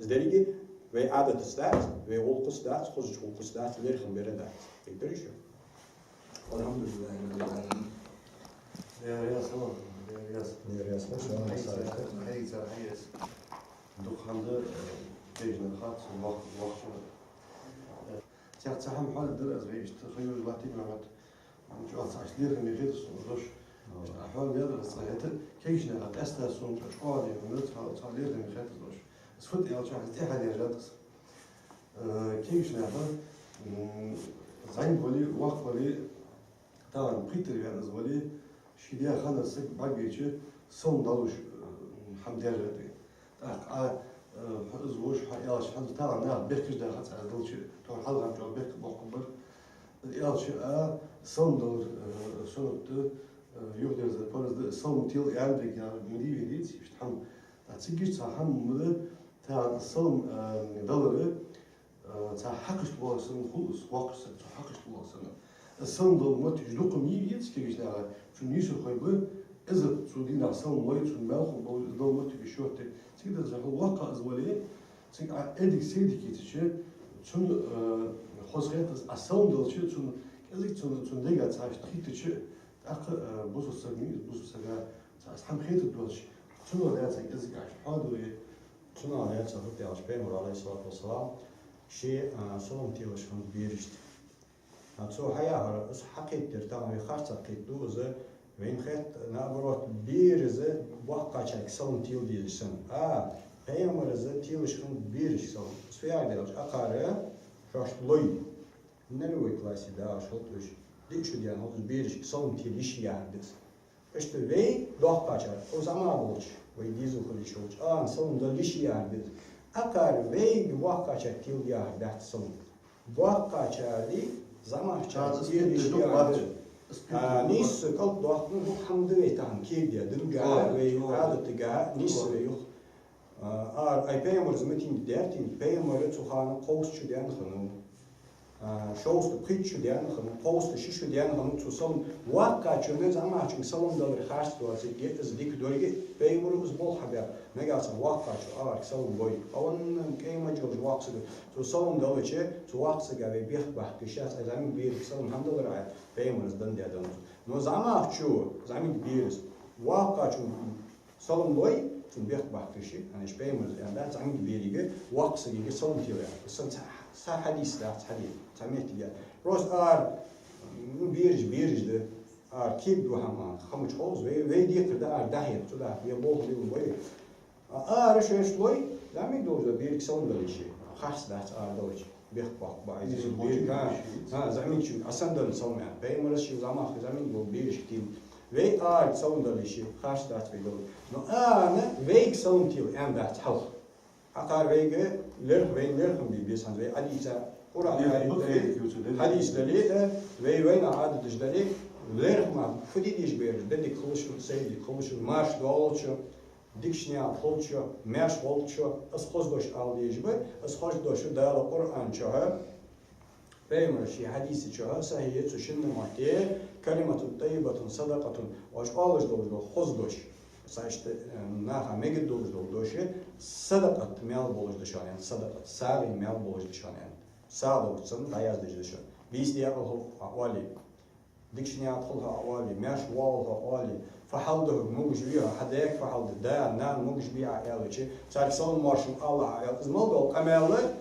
ازدريجي ve adet staat ve olku staat خزج olku staat ليرخم بردات يقدر شو الحمد لله يا سلام يا سلام هيك هيك دخان بيجنا خاص وقت ساعات سهم حال الدرس بيش تخيل لاتي معت شو أصعش ليرخم يخيط وش أحوال بيدرس صحيح كيش نقد أستاذ سون شقالي ونرد صار ليه من خاتم دوش بس فت يا شخص تحد يا جالس كيش نقد زين ولي وقت ولي طبعا بيتر يعني ولي شيء خلص بعد بيجي صوم دلوش حمد يا جدي زوج حياش حمد طبعا نعم بيحكي ده خلاص على دلش طبعا حلقة عم جاب بيحكي بقبل يا شيء صوم دل صوم يقدر زي فرض صوم تيل عندك يا مدير ديت يشتحم تسجيش صحم مدة تاع الصوم دلره تاع حقش بواسن خلص واقص تاع حقش بواسن الصوم دل ما تجلقم يجيت تيجي نعم شو نيشو خيبه إذا تودينا صوم وايد شو مالخ دل ما تيجي شو تقدر زي الواقع أزولي تيجي أديك سيدك يتشي شو خصيات الصوم دل شو شو كذا شو دقيقة تعرف تخيل أخ بوسو سمي بوسو سجا أصحاب خيط الدوش شنو هذا تجزك عش حاضر شنو هذا تفضل يا شباب عليه الصلاة والسلام شيء صوم تيوش من بيرشت هتسو حياة حقيقة ترتاح خاصة حقيقة دوزة وين خيط نابروت بيرزة وقع شيء صوم تيو ديجسن هيامر زة تيوش من بيرش صوم سفيا ديوش أقارة شاش لوي نلوي كلاسي دا شلتوش ديش ديان هذا بيرش صوم تيليش ياردس إشت وي دوح كاشر أو زمان بولش وي ديزو خليش بولش صوم دليش ياردس أكار وي دوح كاشر تيل ياردس صوم دوح كاشر دي زمان كاشر تيليش ياردس نيس كل دوح الحمد لله تان كيف دي دلقا وي هذا تجا نيس وي أي بيمرز متين ديرتين بيمرز وخان قوس شو ديان خنو شوست قيتشو ديان خنو قوست شيشو ديان خنو تصوم واقع شنو زعما عشان صوم دور خاص توازي جت ديك دوري بيمرز بول حبا نجاس واقع شو صوم بوي اون كيما جوج واقص تصوم دور شيء تواقص جابي بيخ بحكيشات زعما بير صوم الحمد لله راه بيمرز دندي ادم نو زعما شو زعما بيرز واقع شو صوم بوي بيخ بحكيشي انا بيمرز يعني زعما بيريجي واقص جي صوم تيو يعني صار حديث ده حديث سمعت يا روز بيرج ده كيب دو هم خمس خوز وي دي كده داهيه كده يا بوخ دي وي رش لوي لا مي دوز بيرج سون ده شيء خاص ده دوش بيخ باق بايز بيرج زعمين شو اصلا ده سون يعني بيمرس شو زعمين بو بيرج تيم وي سون ده شيء خاص ده في دول نو انا وي سون تيو ام ده حل أقار ويجي لرخ وين لرخم بيسان وي حديثة قرآن حديث دليل وين عادة دليل لرخ ما فدي ديش بير بدي خلش سيدي خلش مارش دولشة ديكشنيا خلشة مارش خلشة أسخوش دوش عالديش بير أسخوش دوش دال قرآن شهر بيمرشي حديث شهر صحيح تشن ماتي كلمة طيبة صدقة واش أولش دوش خز دوش سايشت ناها ميجد دوشه صدقة مال بولش دشان يعني صدقة سالي مال بولش دشان يعني سالو سن دايز دشان بيس دي أولي ديكشني أدخلها أولي ماش والها أولي فحلده موجش بيها حداك فحلده دا نان موجش بيها عيالي شيء صار صون مارشم الله عيال زمال دول أماله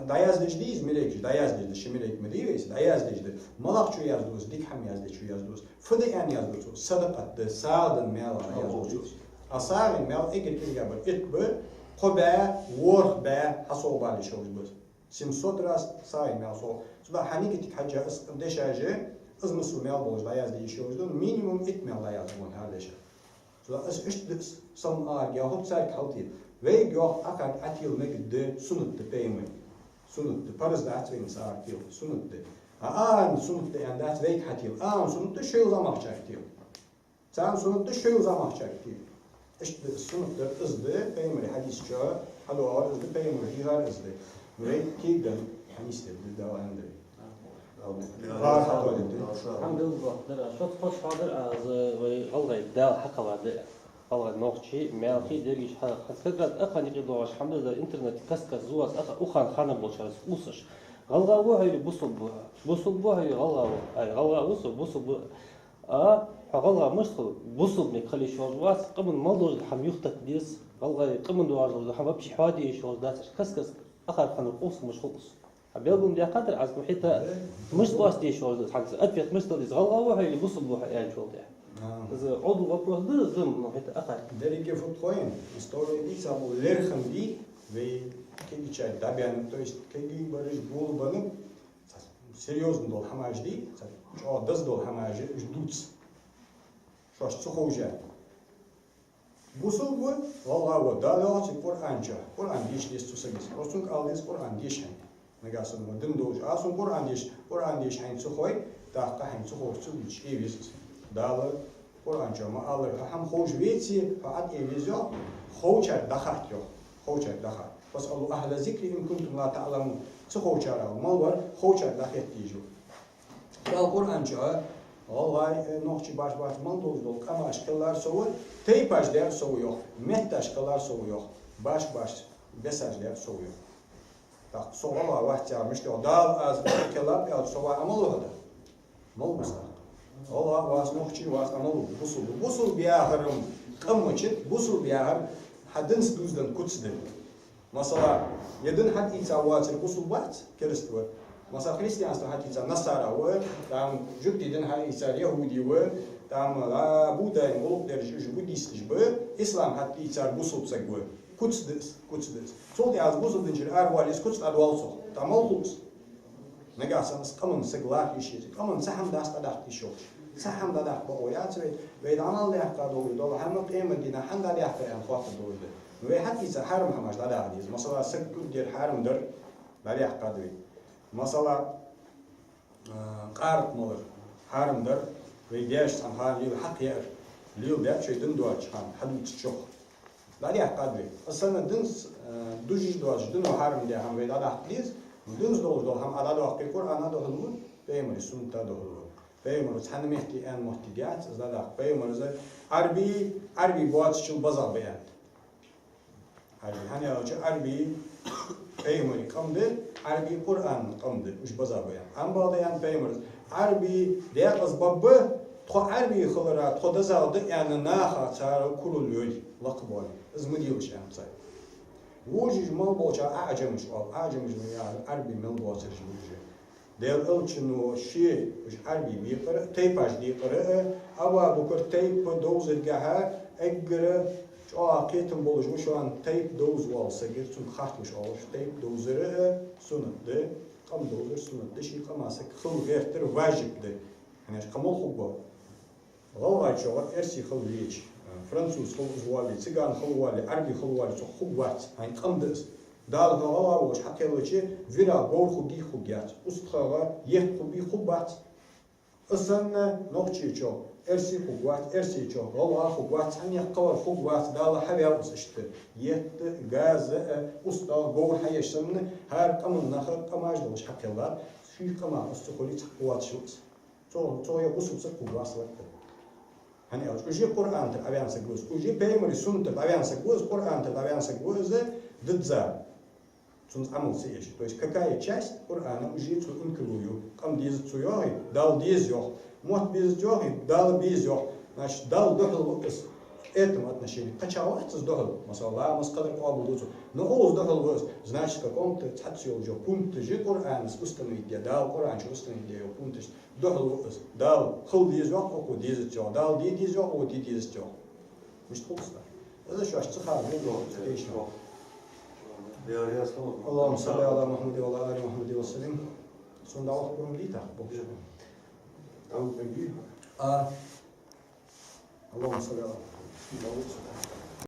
دايز ديز ملك دايز ديز شملك مديريس دايز ديز ملاك شو يازدوس ديك هم يازدوس شو يازدوس فدي يعني يازدوس صدقة ده سادن مال يازدوس أصار المال إيجي كذا قبل إتبر قبا ورخ با حصو بالي شو بس سمسود راس صاي مال صو سبا حنيك تحجة دش حاجة أزمسو مال بوج دايز ديز شو بس مينيموم إتمال دايز بون هذا شيء سبا إيش صن ياخد سايك حلتي ويجوا أكاد أتيل مجد سنة تبيمن سنة فرز دات وين صار تيل سنة سنة يعني دات ويك حتيل سنة شيء زمان شاكتيل سام سنة شيء زمان شاكتيل إيش السنة ده إزده بيمر حديث شاء هذا هو إزده بيمر فيها إزده وين كيدا حديث ده عنده الحمد لله در شوت خوش حاضر از وی غلغی دال حق وعد غلغی نوخشی میلخی درگیش خسکت اخوانی قیدوش الحمد لله اینترنت کسکت زواس اخ اخوان خانه بولشارس اوسش غلغا وهاي بوصل بوهاي غلغا وصل غلغا مشخل بوصل نخلي شورواس قمن مالدوز حم يخطط ديس غلغا قمن دوار حم بمشي حوادي شور داتش كسكس اخر خان القوس مش خلص بيلقون دي قدر عز محيطة مش واس دي شور حق ادفيت مش دي غلغا وهاي اللي بوصل بوها يعني شور ده عضو вопрос да зым, но это ахай. Деревья футхоин, история и сабу лерхам ди, вы кегичай дабян, то есть кеги барыш булбану, серьезно дол хамажди, что даз дол хамажи, ждутся, что ж цухожа. Бусул бу, валлава, далеч Куранча, Куран диш дис цусагис, росунг алдис Куран дишен, нагасун мадым дож, асун Куран диш хайн цухой, так хайн цухой цуич эвис, дала Куранча, ма аллар хам хож вети, фаат эвизо, хочар дахатё, хочар дахат. Пос алу ахла зикри им кунтум ла та'ламун, цухочара, малвар хочар дахет тижу. Дал Куранча, Vallahi nohçi baş mandol ama aşkılar soğur, teyp aşkılar soğuyor, met aşkılar soğuyor, baş besajlar soğuyor. Tak soğala vahtiyarmış ki o dal az kelap ya soğa amalı hada. Mal basa. Allah vas nohçi vas amalı busul biyaharım qamçit busul biyahar hadins duzdan kutsdan. Mesela yedin had itsawatir busul vat keristwa. Mesela Hristiyanство hatita Nasara ve tam Jüdiden hatita Yahudi ve tam Buda olup derece Budist be İslam hatita busupsak be kutsdes. Sol yaz busudunca arvalis kuts advalso. Tam olus. Negasanız kamun seglar işi. Kamun saham dasta dahti şok. Saham da dah boyat ve amal lehka doğru dolu hem kıymetine handa lehka en fatı doğru. Ve hatita haram hamaj da dahdiz. Mesela sekkur der haramdır. Da lehka doğru. Mesela qarıtmalar, harımdır ve dersten halil hak yer. Lil der şeyden doğa çıkan, hadut çok. Lali hakkadri. Aslında dins dujiş doğa çıkan o harım der ham ve da haklıyız. Dins doğa ham ada doğa ki Kur'an'a doğulur, peymeri sunta doğulur. Peymeri tanımehti en muhtidiyat, zada peymeri Arbi boğaz çıl bazal beyan. Hani ağaçı Arbi peymeri kamdı. Arabi Kur'an qamdı, uş bazabaya. Amba dayan peymeriz. Arabi deyaq azbabı, to Arabi xılara, to dazaldı, yani naha çara kuruluyor, laqbol. İzmidiyuş amsay. Vujiş mal bolça a'camış ol, a'camış mı yani Arabi mal bolça jmuji. Del ölçünü şi, uş Arabi biqara, teypaş diqara, ava bukur teyp dozilgaha, eggara, Aqiyetim boluş şu an teyp doz olsa gerçi xartmış olur. Teyp dozları sünnetli, qam dozları sünnetli şey qamasa xil vertir vacibdi. Yani qamol xubba. Vallahi çoğu ersi xil veç. Fransuz xil vali, tsigan xil vali, Arabi xil vali çok xubbat. Yani qamdız. Dal vallahi o haqiqatçı vira gor xubi xubiyat. Ustxaga yeh xubi xubbat. Aslında noqçi çok. Ersi xubbat, ersi çok. Vallahi xubbat, hani qawar xubbat dal havya işte. Yet gaz usta gor hayşamını her qamun naxır qamaj doluş haqqlar. Şu qama ustuquli xubbat şu. Çoğu usulsa xubbatlar. Hani uji Kur'an'ta aviansa göz, uji peymeri sunta aviansa göz, Kur'an'ta aviansa göz ддза. Цун амл сееш. То есть какая часть Корана уже цу инкрую. Кам диз цуёги, дал диз ёх. Мот без ёги, дал без ёх. Значит, дал дохл в этом отношении. Качалаться с дохл. Масалла, маскадар кабулуцу. Но оз дохл вос. Значит, в каком-то цацёл жо. Пункт же Коран установить. Дал Коран установить. Пункт дохл вос. Дал хл диз ёх, оку диз ёх. Дал диз ёх, оку диз ёх. Мишт холста. Это что, аж цехар, не дохл. اللهم صل على محمد وعلى ال محمد وسلم. Sonda okurum lita. Allahümme salli ala.